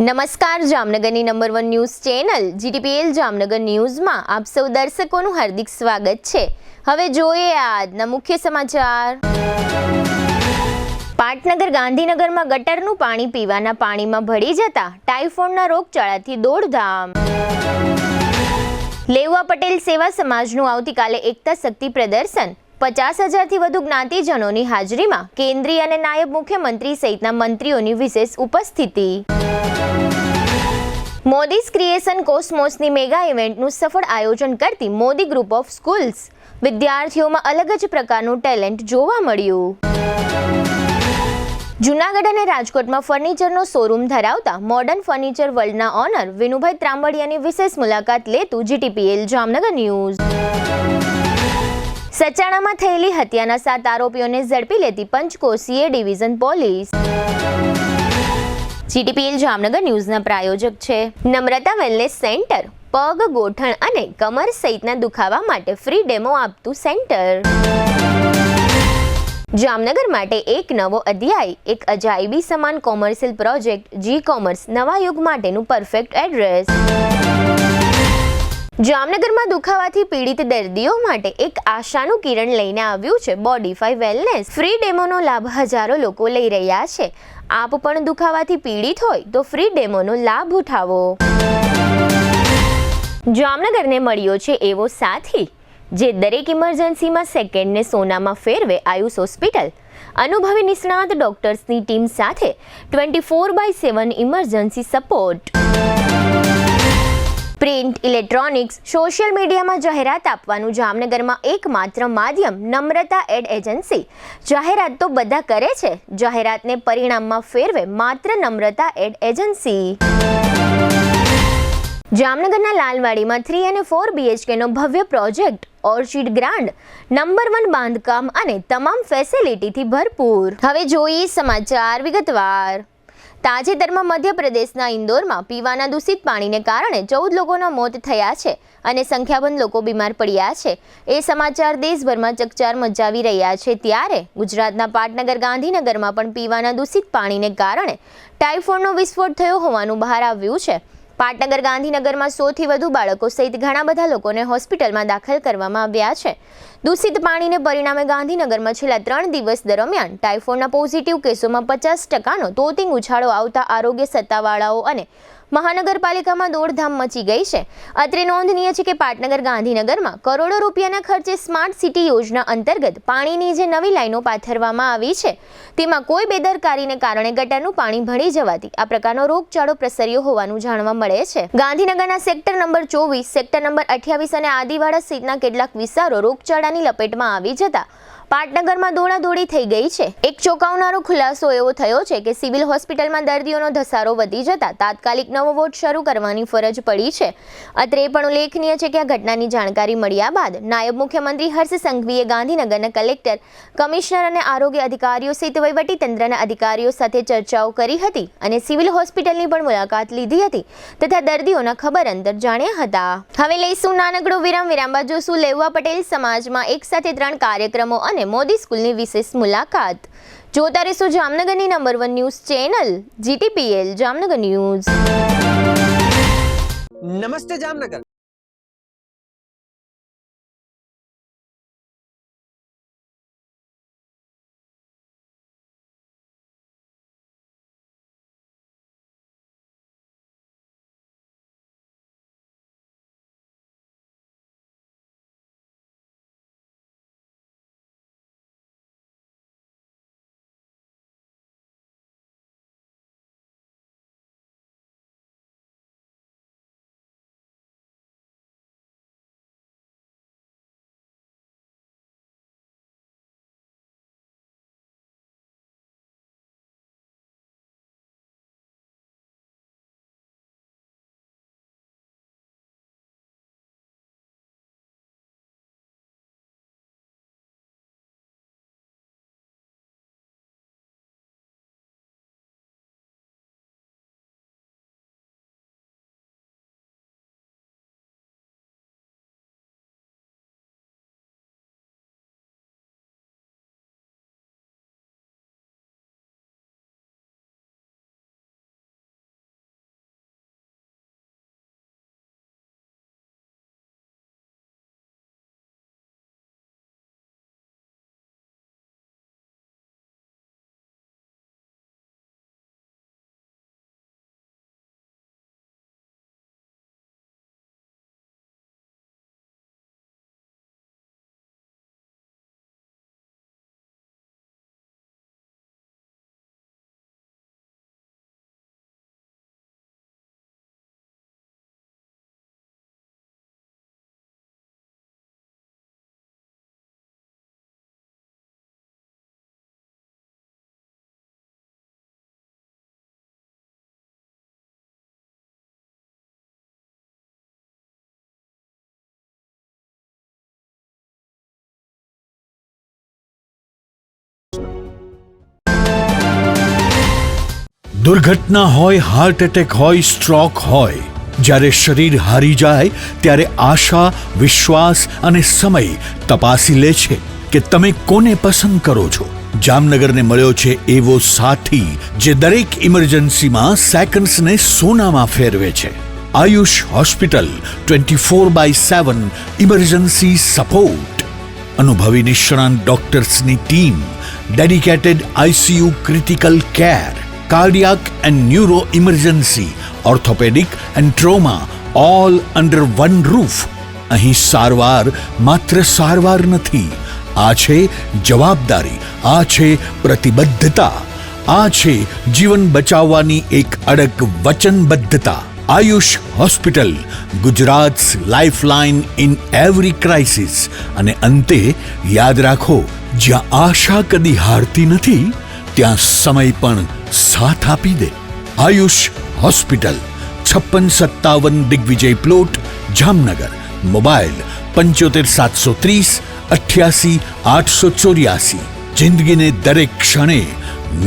નમસ્કાર, જામનગરની number 1 news channel GTPL Jamnagar ન્યૂઝમાં આપ સૌ દર્શકોનું હાર્દિક સ્વાગત છે। હવે જોઈએ આજના મુખ્ય સમાચાર। પાટનગર ગાંધીનગરમાં ગટરનું પાણી પીવાના પાણીમાં ભળી જતા ટાઇફોઇડના રોગચાળાથી દોડધામ। લેઉવા પટેલ સેવા સમાજનું આવતીકાલે એકતા શક્તિ પ્રદર્શન। 50,000થી વધુ જ્ઞાતિજનોની હાજરીમાં કેન્દ્રીય અને નાયબ મુખ્યમંત્રી સહિતના મંત્રીઓની વિશેષ ઉપસ્થિતિ। મોદીઝ ક્રિએશન કોસ્મોસની મેગા ઇવેન્ટનું સફળ આયોજન કરતી મોદી ગ્રુપ ઓફ સ્કૂલ્સ। વિદ્યાર્થીઓમાં અલગ જ પ્રકારનું ટેલેન્ટ જોવા મળ્યું। જૂનાગઢ અને રાજકોટમાં ફર્નિચરનો શોરૂમ ધરાવતા મોડર્ન ફર્નિચર વર્લ્ડના ઓનર વિનુભાઈ ત્રાંબડિયાની વિશેષ મુલાકાત લેતું જીટીપીએલ જામનગર ન્યૂઝ। સચાણામાં થયેલી હત્યાના 7 આરોપીઓને ઝડપી લેતી પંચકોશીય ડિવિઝન પોલીસ। જીટીપીએલ જામનગર ન્યૂઝના પ્રાયોજક છે નમ્રતા વેલનેસ સેન્ટર। પગ, ગોઠણ અને કમર સહિતના દુખાવા માટે ફ્રી ડેમો આપતું સેન્ટર। જામનગર માટે એક નવો અધ્યાય, એક અજાયબી સમાન કોમર્શિયલ પ્રોજેક્ટ જી કોમર્સ નવા યુગ માટેનું પરફેક્ટ એડ્રેસ। જામનગરમાં દુખાવાથી પીડિત દર્દીઓ માટે એક આશાનું કિરણ લઈને આવ્યું છે બોડીફાઈ વેલનેસ। ફ્રી ડેમોનો લાભ હજારો લોકો લઈ રહ્યા છે। આપ પણ દુખાવાથી પીડિત હોય તો ફ્રી ડેમોનો લાભ ઉઠાવો। જામનગરને મળ્યો છે એવો સાથી જે દરેક ઇમરજન્સીમાં સેકન્ડને સોનામાં ફેરવે। આયુષ હોસ્પિટલ અનુભવી નિષ્ણાત ડોક્ટર્સની ટીમ સાથે 24/7 emergency support. Print, electronics, social મીડિયામાં જાહેરાત આપવાનું જામનગરમાં એકમાત્ર માધ્યમ નમ્રતા એડ એજન્સી। જાહેરાત તો બધા કરે છે, જાહેરાતને પરિણામમાં ફેરવે માત્ર નમ્રતા એડ એજન્સી। જામનગરના લાલવાડીમાં 3 અને 4 BHKનો ભવ્ય પ્રોજેક્ટ ઓર્ચિડ ગ્રાન્ડ નંબર 1 બાંધકામ અને તમામ ફેસિલિટીથી ભરપૂર। હવે જોઈએ સમાચાર વિગતવાર। તાજેતરમાં મધ્યપ્રદેશના ઇન્દોરમાં પીવાના દૂષિત પાણીને કારણે 14 લોકોના મોત થયા છે અને સંખ્યાબંધ લોકો બીમાર પડ્યા છે। એ સમાચાર દેશભરમાં ચકચાર મચાવી રહ્યા છે ત્યારે ગુજરાતના પાટનગર ગાંધીનગરમાં પણ પીવાના દૂષિત પાણીને કારણે ટાઇફોઇડનો વિસ્ફોટ થયો હોવાનું બહાર આવ્યું છે। પાટનગર ગાંધીનગરમાં 100થી વધુ બાળકો સહિત ઘણા બધા લોકોને હોસ્પિટલમાં દાખલ કરવામાં આવ્યા છે। દૂષિત પાણીને પરિણામે ગાંધીનગરમાં છેલ્લા 3 દિવસ દરમિયાન ટાઇફોઇડના પોઝિટિવ કેસોમાં 50%નો તોતિંગ ઉછાળો આવતા આરોગ્ય સત્તાવાળાઓ અને મહાનગરપાલિકામાં દોડધામ મચી ગઈ છે। અત્રે નોંધનીય છે કે પાટનગર ગાંધીનગરમાં કરોડો રૂપિયાના ખર્ચે સ્માર્ટ સિટી યોજના અંતર્ગત પાણીની જે નવી લાઈનો પાથરવામાં આવી છે તેમાં કોઈ બેદરકારીને કારણે ગટરનું પાણી ભળી જવાથી આ પ્રકારનો રોગચાળો પ્રસર્યો હોવાનું જાણવા મળે છે। ગાંધીનગરના સેક્ટર નંબર 24, સેક્ટર નંબર 28 અને આદિવાડા સહિતના કેટલાક વિસ્તારો રોગચાળાની લપેટમાં આવી જતા પાટનગરમાં દોડાદોડી થઈ ગઈ છે। એક ચોંકાવનારો ખુલાસો એવો થયો છે કે સિવિલ હોસ્પિટલમાં દર્દીઓનો ધસારો વધી જતા તાત્કાલિક નવો વોર્ડ શરૂ કરવાની ફરજ પડી છે। અત્રે પણ ઉલ્લેખનીય છે કે આ ઘટનાની જાણકારી મળ્યા બાદ નાયબ મુખ્યમંત્રી હર્ષ સંઘવીએ ગાંધીનગરના કલેક્ટર, કમિશનર અને આરોગ્ય અધિકારીઓ સહિત વહીવટીતંત્રના અધિકારીઓ સાથે ચર્ચાઓ કરી હતી અને સિવિલ હોસ્પિટલની પણ મુલાકાત લીધી હતી તથા દર્દીઓના ખબર અંતર જાણ્યા હતા। હવે લઈશું નાનકડો વિરામ બાદ જોશું લેઉવા પટેલ સમાજમાં એક સાથે 3 કાર્યક્રમો અને મોદી સ્કૂલની વિશેષ મુલાકાત। જોતા રહેશો જામનગરની number 1 news channel GTPL Jamnagar news. નમસ્તે જામનગર। દુર્ઘટના હોય, હાર્ટ એટેક હોય, સ્ટ્રોક હોય, જ્યારે શરીર હારી જાય ત્યારે આશા, વિશ્વાસ અને સમય તપાસી લે છે કે તમે કોને પસંદ કરો છો. જામનગરને મળ્યો છે એવો સાથી જે દરેક ઇમરજન્સીમાં સેકન્ડ્સને સોનામાં ફેરવે છે. Ayush hospital 24/7 emergency support. અનુભવી નિષ્ણાંત ડોક્ટર્સની team, dedicated ICU critical care, cardiac and neuro emergency, orthopaedic and trauma, all under one roof. અહીં સારવાર માત્ર સારવાર નથી, આ છે જવાબદારી, આ છે પ્રતિબદ્ધતા, આ છે જીવન બચાવવાની એક અડગ વચનબદ્ધતા. આયુષ હોસ્પિટલ, ગુજરાત's લાઇફલાઇન ઇન એવરી ક્રાઇસિસ. અને અંતે યાદ રાખો, જ્યાં આશા કદી હારતી નથી ત્યાં સમય પણ સાથ આપી દે. Ayush hospital, 5657 Digvijay plot, Jamnagar. Mobile 75 730 88 884. જિંદગીને દરેક ક્ષણે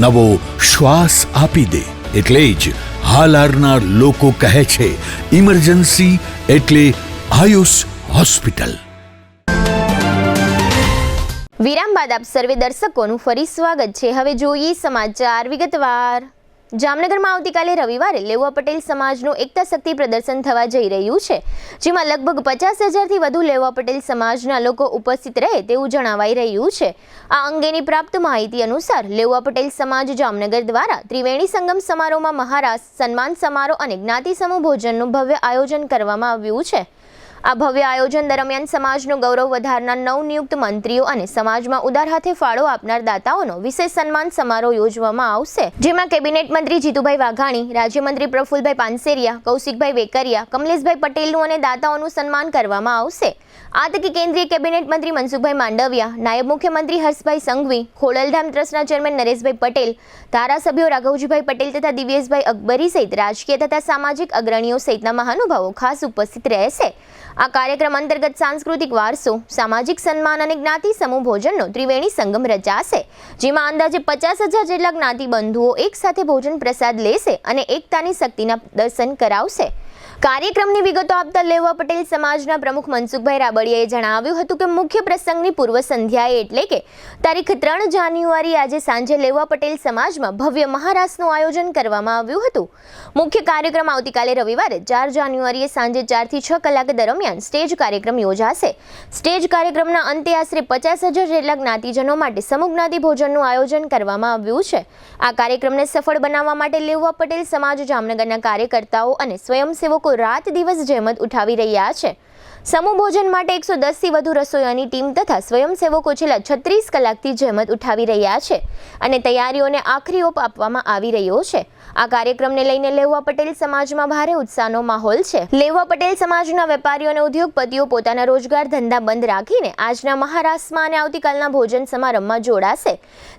નવો શ્વાસ આપી દે. એટલે જ હાલારના લોકો કહે છે ઇમરજન્સી એટલે આયુષ હોસ્પિટલ. વિરામ બાદ આપ સર્વે દર્શકોનું ફરી સ્વાગત છે. હવે જોઈએ સમાચાર વિગતવાર. જામનગરમાં આવતીકાલે રવિવારે લેઉવા પટેલ સમાજનું એકતા શક્તિ પ્રદર્શન થવા જઈ રહ્યું છે, જેમાં લગભગ 50,000થી વધુ લેઉવા પટેલ સમાજના લોકો ઉપસ્થિત રહે તેવું જણાવાઈ રહ્યું છે. આ અંગેની પ્રાપ્ત માહિતી અનુસાર લેઉવા પટેલ સમાજ જામનગર દ્વારા ત્રિવેણી સંગમ સમારોહમાં મહારાજ સન્માન સમારોહ અને જ્ઞાતિ સમૂહ ભોજનનું ભવ્ય આયોજન કરવામાં આવ્યું છે. આ ભવ્ય આયોજન દરમિયાન સમાજનું ગૌરવ વધારનાર નવનિયુક્ત મંત્રીઓ અને સમાજમાં ઉદાર હાથે ફાળો આપનાર દાતાઓનો વિશેષ સન્માન સમારોહ યોજવામાં આવશે, જેમાં કેબિનેટ મંત્રી જીતુભાઈ વાઘાણી, રાજ્યમંત્રી પ્રફુલભાઈ પાનસેરિયા, કૌશિકભાઈ વેકરિયા, કમલેશભાઈ પટેલનું અને દાતાઓનું સન્માન કરવામાં આવશે. આ તકે કેન્દ્રીય કેબિનેટ મંત્રી મનસુખભાઈ માંડવિયા, નાયબ મુખ્યમંત્રી હર્ષભાઈ સંઘવી, ખોડલધામ ટ્રસ્ટના ચેરમેન નરેશભાઈ પટેલ, ધારાસભ્યો રાઘવજીભાઈ પટેલ તથા દિવ્યેશભાઈ અકબરી સહિત રાજકીય તથા સામાજિક અગ્રણીઓ સહિતના મહાનુભાવો ખાસ ઉપસ્થિત રહેશે. આ કાર્યક્રમ અંતર્ગત સાંસ્કૃતિક વારસો, સામાજિક સન્માન અને જ્ઞાતિ સમૂહ ભોજનનો ત્રિવેણી સંગમ રચાશે, જેમાં અંદાજે 50,000 જેટલા જ્ઞાતિ બંધુઓ એક સાથે ભોજન પ્રસાદ લેશે અને એકતાની શક્તિના દર્શન કરાવશે. કાર્યક્રમની વિગતો આપતા લેઉવા પટેલ સમાજના પ્રમુખ મનસુખભાઈ રાબડિયાએ જણાવ્યું હતું કે મુખ્ય પ્રસંગની પૂર્વ સંધ્યાએ એટલે કે તારીખ 3 જાન્યુઆરી આજે સાંજે લેઉવા પટેલ સમાજમાં ભવ્ય મહારાસનું આયોજન કરવામાં આવ્યું હતું. મુખ્ય કાર્યક્રમ આવતીકાલે રવિવારે 4 જાન્યુઆરીએ સાંજે 4 થી 6 કલાક દરમિયાન સ્ટેજ કાર્યક્રમ યોજાશે. સ્ટેજ કાર્યક્રમના અંતે આશરે 50,000 જેટલા જ્ઞાતિજનો માટે સમૂહ જ્ઞાતિ ભોજનનું આયોજન કરવામાં આવ્યું છે. આ કાર્યક્રમને સફળ બનાવવા માટે લેઉવા પટેલ સમાજ જામનગરના કાર્યકર્તાઓ અને સ્વયંસેવકો રાત દિવસ જહેમત ઉઠાવી રહ્યા છે. સમૂહ ભોજન માટે 110થી વધુ રસોઈયાની ટીમ તથા સ્વયંસેવકો છેલ્લા 36 કલાકથી જહેમત ઉઠાવી રહ્યા છે અને તૈયારીઓને આખરી ઓપ આપવામાં આવી રહ્યો છે. આ કાર્યક્રમને લઈને લેઉવા પટેલ સમાજમાં ભારે ઉત્સાહનો માહોલ છે. લેઉવા પટેલ સમાજના વેપારીઓ અને ઉદ્યોગપતિઓ પોતાના રોજગાર ધંધા બંધ રાખીને આજના મહારાસમાં અને આવતીકાલના ભોજન સમારંભમાં જોડાશે,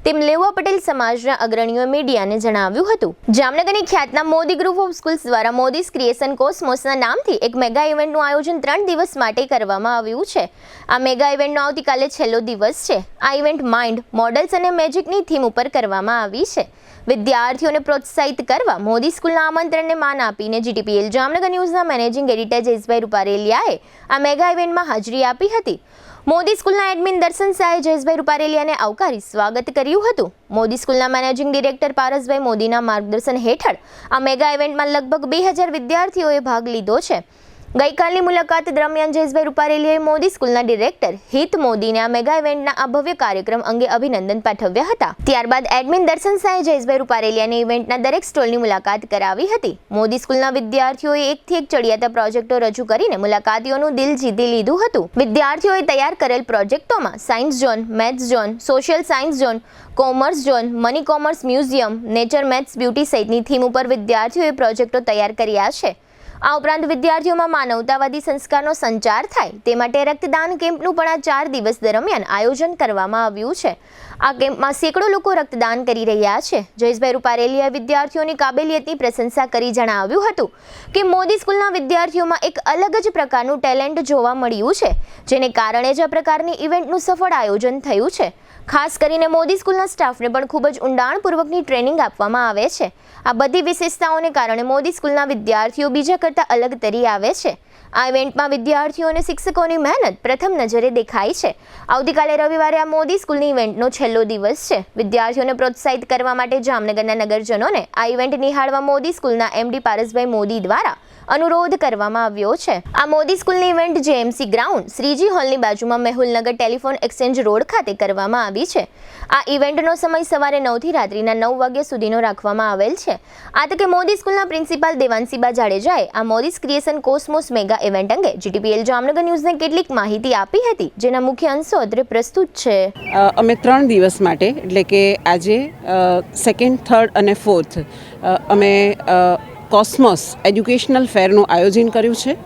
તેમ લેઉવા પટેલ સમાજના અગ્રણીઓએ મીડિયાને જણાવ્યું હતું. જામનગરની ખ્યાતનામ મોદી ગ્રુપ ઓફ સ્કૂલ્સ દ્વારા મોદીઝ ક્રિએશન કોસ્મોસના નામથી એક મેગા ઇવેન્ટનું આયોજન 3 દિવસ માટે કરવામાં આવ્યું છે. આ મેગા ઇવેન્ટનો આવતીકાલે છેલ્લો દિવસ છે. આ ઇવેન્ટ માઇન્ડ, મોડલ્સ અને મેજિકની થીમ ઉપર કરવામાં આવી છે. વિદ્યાર્થીઓને પ્રોત્સાહિત કરવા મોદી સ્કૂલના આમંત્રણને માન આપીને GTPL જામનગર ન્યૂઝના મેનેજિંગ એડિટર જયેશભાઈ રૂપારેલિયાએ આ મેગા ઇવેન્ટમાં હાજરી આપી હતી. મોદી સ્કૂલના એડમિન દર્શન શાહે જયેશભાઈ રૂપારેલિયાને આવકારી સ્વાગત કર્યું હતું. મોદી સ્કૂલના મેનેજિંગ ડિરેક્ટર પારસભાઈ મોદીના માર્ગદર્શન હેઠળ આ મેગા ઇવેન્ટમાં લગભગ 2000 વિદ્યાર્થીઓએ ભાગ લીધો છે. ગઈકાલની મુલાકાત દરમિયાન જયેશભાઈ રૂપારેલિયાએ મોદી સ્કૂલના ડિરેક્ટર હિત મોદીને આ મેગા ઇવેન્ટના આ ભવ્ય કાર્યક્રમ અંગે અભિનંદન પાઠવ્યા હતા. ત્યારબાદ એડમિન દર્શન શાહે જયેશભાઈ રૂપારેલિયાને ઇવેન્ટના દરેક સ્ટોલની મુલાકાત કરાવી હતી. મોદી સ્કૂલના વિદ્યાર્થીઓએ એકથી એક ચડિયાતા પ્રોજેક્ટો રજૂ કરીને મુલાકાતીઓનું દિલ જીતી લીધું હતું. વિદ્યાર્થીઓએ તૈયાર કરેલ પ્રોજેક્ટોમાં science zone, maths zone, social science zone, commerce zone, money commerce museum, nature maths beauty સહિતની થીમ ઉપર વિદ્યાર્થીઓએ પ્રોજેક્ટો તૈયાર કર્યા છે. આ ઉપરાંત વિદ્યાર્થીઓમાં માનવતાવાદી સંસ્કારનો સંચાર થાય તે માટે રક્તદાન કેમ્પનું પણ આ 4 દિવસ દરમિયાન આયોજન કરવામાં આવ્યું છે. આ કેમ્પમાં સેંકડો લોકો રક્તદાન કરી રહ્યા છે. જયેશભાઈ રૂપારેલિયાએ વિદ્યાર્થીઓની કાબેલિયતની પ્રશંસા કરી જણાવ્યું હતું કે મોદી સ્કૂલના વિદ્યાર્થીઓમાં એક અલગ જ પ્રકારનું ટેલેન્ટ જોવા મળ્યું છે, જેને કારણે જ આ પ્રકારની ઇવેન્ટનું સફળ આયોજન થયું છે. ખાસ કરીને મોદી સ્કૂલના સ્ટાફને પણ ખૂબ જ ઊંડાણપૂર્વકની ટ્રેનિંગ આપવામાં આવે છે. આ બધી વિશેષતાઓને કારણે મોદી સ્કૂલના વિદ્યાર્થીઓ બીજા કરતાં અલગ તરી આવે છે. આ ઇવેન્ટમાં વિદ્યાર્થીઓ અને શિક્ષકોની મહેનત પ્રથમ નજરે દેખાય છે. આવતીકાલે રવિવારે આ મોદી સ્કૂલની ઇવેન્ટનો છેલ્લો દિવસ છે. વિદ્યાર્થીઓને પ્રોત્સાહિત કરવા માટે જામનગરના નગરજનોને આ ઇવેન્ટ નિહાળવા મોદી સ્કૂલના MD પારસભાઈ મોદી દ્વારા અનુરોધ કરવામાં આવ્યો છે. આ મોદી સ્કૂલની ઇવેન્ટ JMC ગ્રાઉન્ડ શ્રીજી હોલની બાજુમાં મેહુલનગર ટેલિફોન એક્સચેન્જ રોડ ખાતે કરવામાં આવી છે. આ ઇવેન્ટનો સમય સવારે 9 થી રાત્રિના 9 વાગ્યા સુધીનો રાખવામાં આવેલ છે. આ તકે મોદી સ્કૂલના પ્રિન્સિપાલ દેવાંશીબા જાડેજાએ આ મોદીસ ક્રિએશન કોસ્મોસ મેગા ઇવેન્ટ અંગે GTPL જામનગર ન્યૂઝને કેટલીક માહિતી આપી હતી, જેના મુખ્ય અંશો અત્રે પ્રસ્તુત છે. અમે 3 દિવસ માટે એટલે કે આજે 2nd, 3rd અને 4th અમે કોસ્મોસ એજ્યુકેશનલ ફેરનું આયોજન કર્યું છે.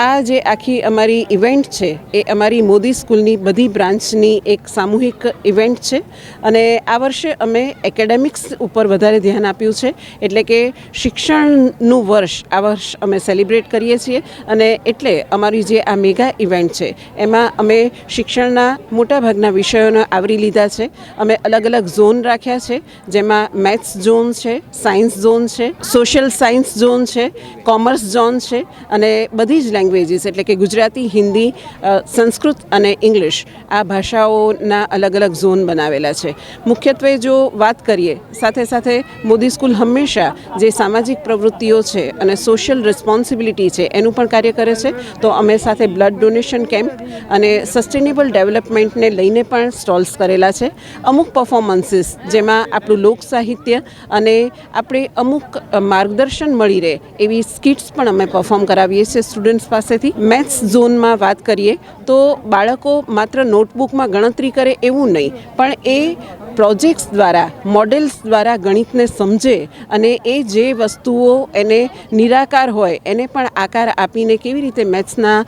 આ જે આખી અમારી ઇવેન્ટ છે એ અમારી મોદી સ્કૂલની બધી બ્રાન્ચની એક સામૂહિક ઇવેન્ટ છે અને આ વર્ષે અમે એકેડેમિક્સ ઉપર વધારે ધ્યાન આપ્યું છે. એટલે કે શિક્ષણનું વર્ષ આ વર્ષ અમે સેલિબ્રેટ કરીએ છીએ અને એટલે અમારી જે આ મેગા ઇવેન્ટ છે એમાં અમે શિક્ષણના મોટાભાગના વિષયોને આવરી લીધા છે. અમે અલગ અલગ ઝોન રાખ્યા છે, જેમાં મેથ્સ ઝોન છે, સાયન્સ ઝોન છે, સોશિયલ સાયન્સ ઝોન છે, કોમર્સ ઝોન છે અને બધી જ લેંગ્વેજીસ એટલે કે ગુજરાતી, હિન્દી, સંસ્કૃત અને ઇંગ્લિશ આ ભાષાઓના અલગ અલગ ઝોન બનાવેલા છે. મુખ્યત્વે જો વાત કરીએ, સાથે સાથે મોદી સ્કૂલ હંમેશા જે સામાજિક પ્રવૃત્તિઓ છે અને સોશિયલ રિસ્પોન્સિબિલિટી છે એનું પણ કાર્ય કરે છે. તો અમે સાથે બ્લડ ડોનેશન કેમ્પ અને સસ્ટેનેબલ ડેવલપમેન્ટને લઈને પણ સ્ટોલ્સ કરેલા છે. અમુક પરફોર્મન્સીસ જેમાં આપણું લોક સાહિત્ય અને આપણે અમુક માર્ગદર્શન મળી રહે એવી સ્કિટ્સ પણ અમે પરફોર્મ કરાવીએ છીએ સ્ટુડન્ટ્સ પાસેથી. મેથ્સ ઝોનમાં વાત કરીએ તો બાળકો માત્ર નોટબુકમાં ગણતરી કરે એવું નહીં, પણ એ પ્રોજેક્ટ્સ દ્વારા, મોડેલ્સ દ્વારા ગણિતને સમજે અને એ જે વસ્તુઓ એને નિરાકાર હોય એને પણ આકાર આપીને કેવી રીતે મેથ્સના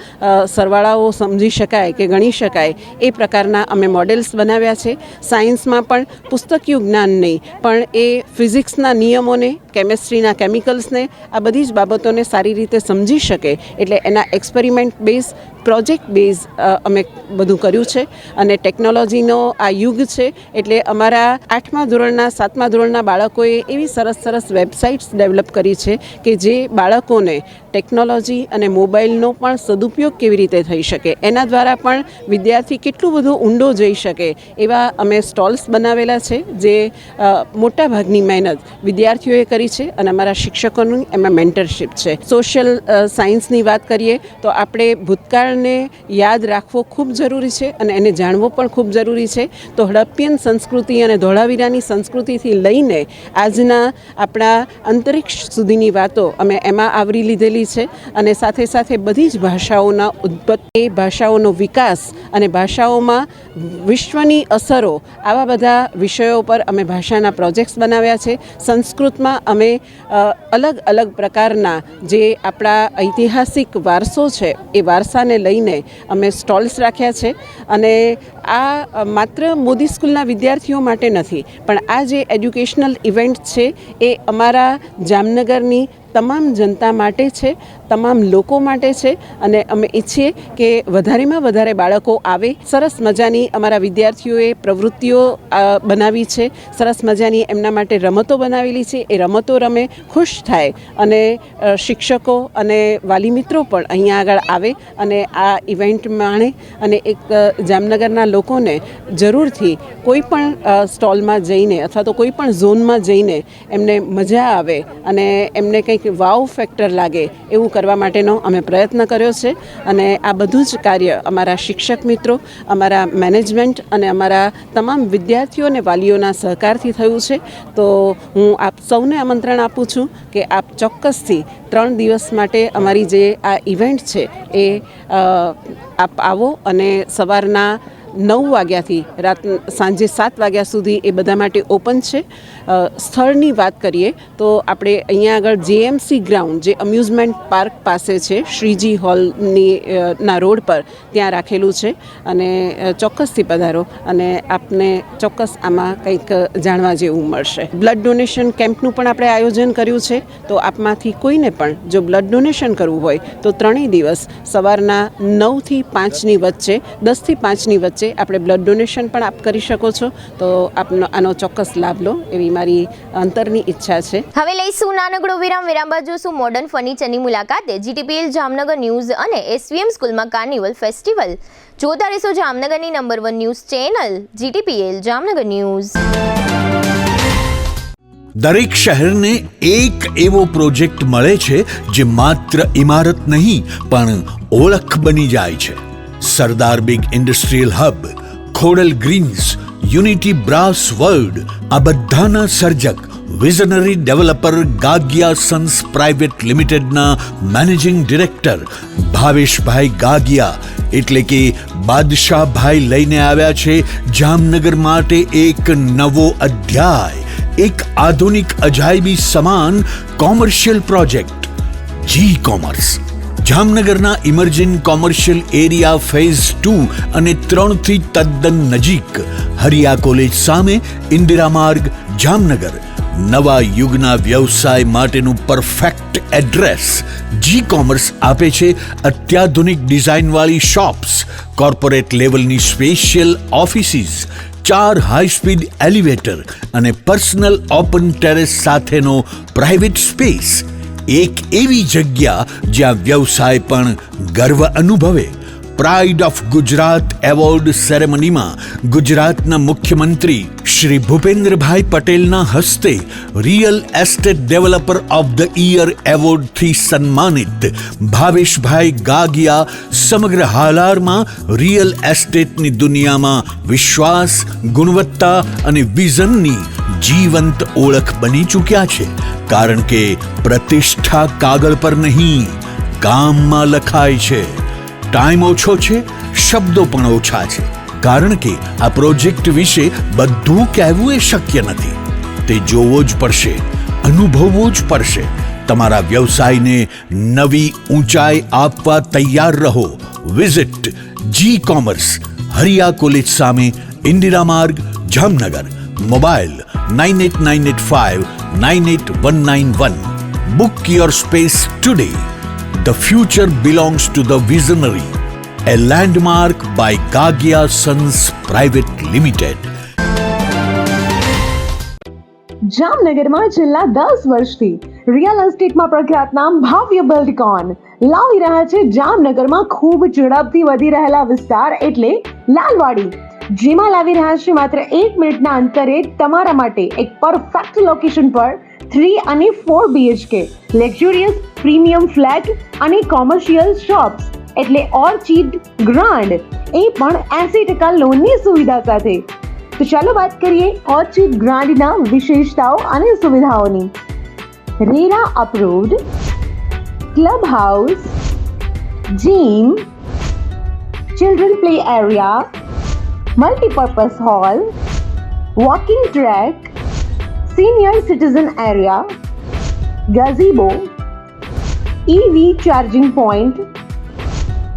સરવાળાઓ સમજી શકાય કે ગણી શકાય એ પ્રકારના અમે મોડેલ્સ બનાવ્યા છે. સાયન્સમાં પણ પુસ્તકીય જ્ઞાન નહીં, પણ એ ફિઝિક્સના નિયમોને, કેમેસ્ટ્રીના કેમિકલ્સને, આ બધી જ બાબતોને સારી રીતે સમજી શકે એટલે એના એક્સપેરિમેન્ટ બેઝ, પ્રોજેક્ટ બેઝ અમે બધું કર્યું છે. અને ટેકનોલોજીનો આ યુગ છે એટલે અમારા 8મા ધોરણના 7મા ધોરણના બાળકોએ એવી સરસ સરસ વેબસાઇટ્સ ડેવલપ કરી છે કે જે બાળકોને ટેકનોલોજી અને મોબાઈલનો પણ સદુપયોગ કેવી રીતે થઈ શકે, એના દ્વારા પણ વિદ્યાર્થી કેટલું બધું ઊંડો જઈ શકે એવા અમે સ્ટોલ્સ બનાવેલા છે, જે મોટાભાગની મહેનત વિદ્યાર્થીઓએ કરી છે અને અમારા શિક્ષકોની એમાં મેન્ટરશિપ છે. સોશિયલ સાયન્સની વાત કરીએ તો આપણે ભૂતકાળને યાદ રાખવો ખૂબ જરૂરી છે અને એને જાણવો પણ ખૂબ જરૂરી છે. તો હડપ્પિયન સંસ્કૃતિ અને ધોળાવીરાની સંસ્કૃતિથી લઈને આજના આપણા અંતરિક્ષ સુધીની વાતો અમે એમાં આવરી લીધેલી છે અને સાથે સાથે બધી જ ભાષાઓના ઉત્પત્તિ, ભાષાઓનો વિકાસ અને ભાષાઓમાં વિશ્વની અસરો, આવા બધા વિષયો પર અમે ભાષાના પ્રોજેક્ટ્સ બનાવ્યા છે. સંસ્કૃતમાં અમે અલગ અલગ પ્રકારના જે આપણા ઐતિહાસિક વારસો છે એ વારસાને લઈને અમે સ્ટોલ્સ રાખ્યા છે અને આ માત્ર મોદી સ્કૂલના વિદ્યાર્થીઓ માટે નથી, પણ આ જે એજ્યુકેશનલ ઇવેન્ટ છે એ અમારા જામનગરની તમામ જનતા માટે છે, તમામ લોકો માટે છે અને અમે ઈચ્છીએ કે વધારેમાં વધારે બાળકો આવે. સરસ મજાની અમારા વિદ્યાર્થીઓએ પ્રવૃત્તિઓ બનાવી છે, સરસ મજાની એમના માટે રમતો બનાવેલી છે. એ રમતો રમે, ખુશ થાય અને શિક્ષકો અને વાલી મિત્રો પણ અહીંયા આગળ આવે અને આ ઇવેન્ટ માણે અને એક જામનગરના લોકોને જરૂરથી કોઈ પણ સ્ટોલમાં જઈને અથવા તો કોઈ પણ ઝોનમાં જઈને એમને મજા આવે અને એમને કંઈક વાવ ફેક્ટર લાગે એવું કરવા માટેનો અમે પ્રયત્ન કર્યો છે. અને આ બધું જ કાર્ય અમારા શિક્ષક મિત્રો, અમારા મેનેજમેન્ટ અને અમારા તમામ વિદ્યાર્થીઓ અને વાલીઓના સહકારથી થયું છે. તો હું આપ સૌને આમંત્રણ આપું છું કે આપ ચોક્કસથી 3 દિવસ માટે અમારી જે આ ઇવેન્ટ છે એ આપ આવો અને સવારના 9 વાગ્યાથી સાંજે 7 વાગ્યા સુધી એ બધા માટે ઓપન છે. સ્થળની વાત કરીએ તો આપણે અહીંયા આગળ JMC ગ્રાઉન્ડ, જે અમ્યુઝમેન્ટ પાર્ક પાસે છે, શ્રીજી હોલના રોડ પર ત્યાં રાખેલું છે અને ચોક્કસથી પધારો અને આપને ચોક્કસ આમાં કંઈક જાણવા જેવું મળશે. બ્લડ ડોનેશન કેમ્પનું પણ આપણે આયોજન કર્યું છે. તો આપમાંથી કોઈને પણ જો બ્લડ ડોનેશન કરવું હોય તો 3 દિવસ સવારના 9 થી 5ની વચ્ચે, 10 થી 5ની વચ્ચે વચ્ચે આપણે બ્લડ ડોનેશન પણ આપ કરી શકો છો. તો આપનો આનો ચોક્કસ લાભ લો એવી મારી અંતરની ઈચ્છા છે. હવે લઈશું નાનકડો વિરામ બાદ જોશું મોડર્ન ફર્નિચરની મુલાકાતે. જીટીપીએલ જામનગર ન્યૂઝ અને એસવીએમ સ્કૂલમાં કાર્નિવલ ફેસ્ટિવલ. જોતા રહેશો જામનગરની number 1 news channel GTPL Jamnagar news. દરેક શહેરને એક એવો પ્રોજેક્ટ મળે છે જે માત્ર ઇમારત નહીં પણ ઓળખ બની જાય છે. Sardar big industrial hub, Khodal greens, unity brass world, આ બધાના સર્જક visionary developer Gagiya sons private લિમિટેડના મેનેજિંગ ડિરેક્ટર ભાવેશભાઈ ગાગિયા એટલે કે બાદશાહભાઈ લઈને આવ્યા છે જામનગર માટે એક નવો અધ્યાય, એક આધુનિક અજાયબી સમાન કોમર્શિયલ પ્રોજેક્ટ જી કોમર્સ. જામનગરના ઇમર્જિંગ કોમર્શિયલ એરિયા ફેઝ 2 અને 3 થી તદ્દન નજીક હરિયા કોલેજ સામે ઇન્દિરા માર્ગ જામનગર. નવા યુગના વ્યવસાય માટેનું પરફેક્ટ એડ્રેસ. જી કોમર્સ આપે છે અત્યાધુનિક ડિઝાઇનવાળી શોપ્સ, કોર્પોરેટ લેવલની special offices, 4 high speed elevator અને પર્સનલ ઓપન ટેરેસ સાથેનો પ્રાઇવેટ સ્પેસ. એક એવી જગ્યા જ્યાં વ્યવસાય પણ ગર્વ અનુભવે. પ્રાઇડ ઓફ ગુજરાત એવોર્ડ સેરેમનીમાં ગુજરાતના મુખ્યમંત્રી શ્રી ભૂપેન્દ્રભાઈ પટેલના હસ્તે real estate developer of the year એવોર્ડથી સન્માનિત ભાવેશભાઈ ગાગિયા સમગ્ર હાલારમાં રિયલ એસ્ટેટની દુનિયામાં વિશ્વાસ, ગુણવત્તા અને વિઝનની જીવંત ઓળખ બની ચૂક્યા છે. કારણ કે પ્રતિષ્ઠા કાગળ પર નહીં, કામમાં લખાય છે. ટાઈમ ઓછો છે, શબ્દો પણ ઓછા છે, કારણ કે આ પ્રોજેક્ટ વિશે બધું કહેવું એ શક્ય નથી. તે જોવો જ પડશે, અનુભવવો જ પડશે. તમારા વ્યવસાયને નવી ઊંચાઈ આપવા તૈયાર રહો. વિઝિટ જી કોમર્સ, હરિયા કોલેજ સામે, ઇન્દિરા માર્ગ, Jamnagar. Mobile 9898598191. Book your space today. The future belongs to the visionary. A landmark by Gagia Sons Private Limited. જામનગરમાં છેલ્લા 10 વર્ષથી રિયલ એસ્ટેટમાં પ્રખ્યાત નામ ભવ્ય બિલ્ડકોન લાવી રહ્યા છે જામનગરમાં ખૂબ ઝડપથી વધી રહેલા વિસ્તાર એટલે લાલવાડી, જેમાં લાવી રહ્યા છે માત્ર 1 મિનિટના અંતરે તમારા માટે એક પરફેક્ટ લોકેશન પર 3 અને 4 BHK લક્ઝુરિયસ પ્રીમિયમ ફ્લેટ અને કોમર્શિયલ શોપ્સ એટલે ઓર્ચિડ ગ્રાન્ડ, એ પણ 80% લોનની સુવિધા સાથે. તો ચાલો વાત કરીએ ઓર્ચિડ ગ્રાન્ડના વિશેષતાઓ અને સુવિધાઓની. RERA approved, club house, gym, children play area, multipurpose hall, walking track, senior citizen area, gazebo, EV charging point,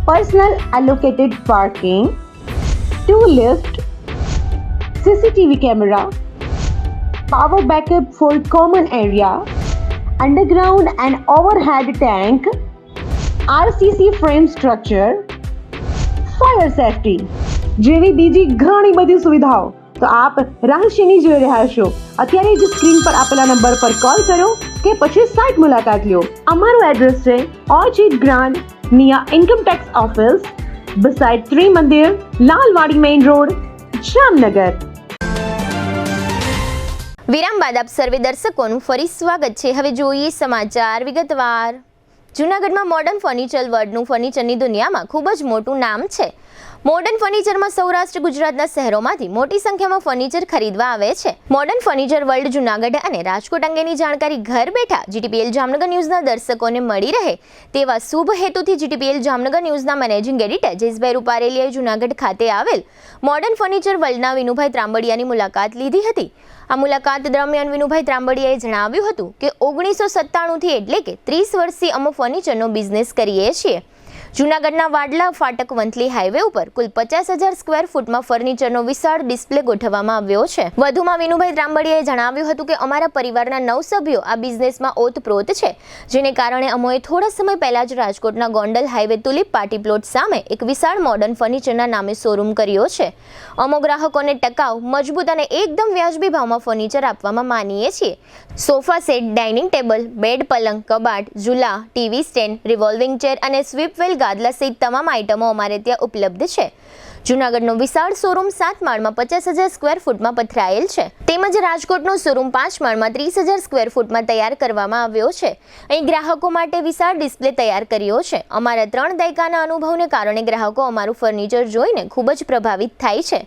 personal allocated parking, 2 lift, CCTV camera, power backup for common area, underground and overhead tank, RCC frame structure, fire safety જેવી બીજી ઘણી બધી સુવિધાઓ. તો આપ રહસ્યની જોઈ રહ્યા છો. અત્યારે જ સ્ક્રીન પર આપેલા નંબર પર કોલ કરો કે પછી સાઇટ મુલાકાત લો. અમારું એડ્રેસ છે orchid grand near income tax office, beside Trimandir, Lalwadi main road, Jamnagar. વિરામ બાદ આપ સર્વે દર્શકોનું ફરી સ્વાગત છે. હવે જોઈએ સમાચાર વિગતવાર. જૂનાગઢમાં મોડર્ન ફર્નિચર વર્લ્ડનું ફર્નિચરની દુનિયામાં ખૂબ જ મોટું નામ છે. મોડર્ન ફર્નિચરમાં સૌરાષ્ટ્ર ગુજરાતના શહેરોમાંથી મોટી સંખ્યામાં ફર્નિચર ખરીદવા આવે છે. મોડર્ન ફર્નિચર વર્લ્ડ જૂનાગઢ અને રાજકોટ અંગેની જાણકારી ઘર બેઠા જીટીપીએલ જામનગર ન્યૂઝના દર્શકોને મળી રહે તેવા શુભ હેતુથી જીટીપીએલ જામનગર ન્યૂઝના મેનેજિંગ એડિટર જયેશભાઈ રૂપારેલીએ જૂનાગઢ ખાતે આવેલ મોડર્ન ફર્નિચર વર્લ્ડના વિનુભાઈ ત્રાંબડિયાની મુલાકાત લીધી હતી. આ મુલાકાત દરમિયાન વિનુભાઈ ત્રાંબડિયાએ જણાવ્યું હતું કે 1997થી એટલે કે 30 વર્ષથી અમે ફર્નિચરનો બિઝનેસ કરીએ છીએ. જૂનાગઢના વાડલા ફાટક વંથલી હાઈવે ઉપર કુલ 50,000 સ્ક્વેર ફૂટમાં ફર્નિચરનો વિશાળ ડિસ્પ્લે ગોઠવવામાં આવ્યો છે. વધુમાં વિનુભાઈ ત્રાંબડિયાએ જણાવ્યું હતું કે અમારા પરિવારના 9 સભ્યો આ બિઝનેસમાં ઓતપ્રોત છે, જેને કારણે અમોએ થોડા સમય પહેલા જ રાજકોટના Gondal highway tulip party plot સામે એક વિશાળ મોડર્ન ફર્નિચરના નામે શોરૂમ કર્યો છે. અમો ગ્રાહકોને ટકાઉ, મજબૂત અને એકદમ વ્યાજબી ભાવમાં ફર્નિચર આપવામાં માનીએ છીએ. Sofa set, dining table, bed, પલંગ, કબાટ, ઝૂલા, ટીવી સ્ટેન્ડ, રિવોલ્વિંગ ચેર અને સ્વીપવેલ ગાદલા સહિત તમામ આઇટમો અમારે ત્યાં ઉપલબ્ધ છે. જૂનાગઢનો વિશાળ શોરૂમ 7 માળમાં 50,000 સ્ક્વેર ફૂટમાં પથરાયેલ છે, તેમજ રાજકોટનો શોરૂમ 5 માળમાં 30,000 સ્ક્વેર ફૂટમાં તૈયાર કરવામાં આવ્યો છે. અહીં ગ્રાહકો માટે વિશાળ ડિસ્પ્લે તૈયાર કર્યો છે. અમારા 3 દાયકાના અનુભવને કારણે ગ્રાહકો અમારું ફર્નિચર જોઈને ખૂબ જ પ્રભાવિત થાય છે.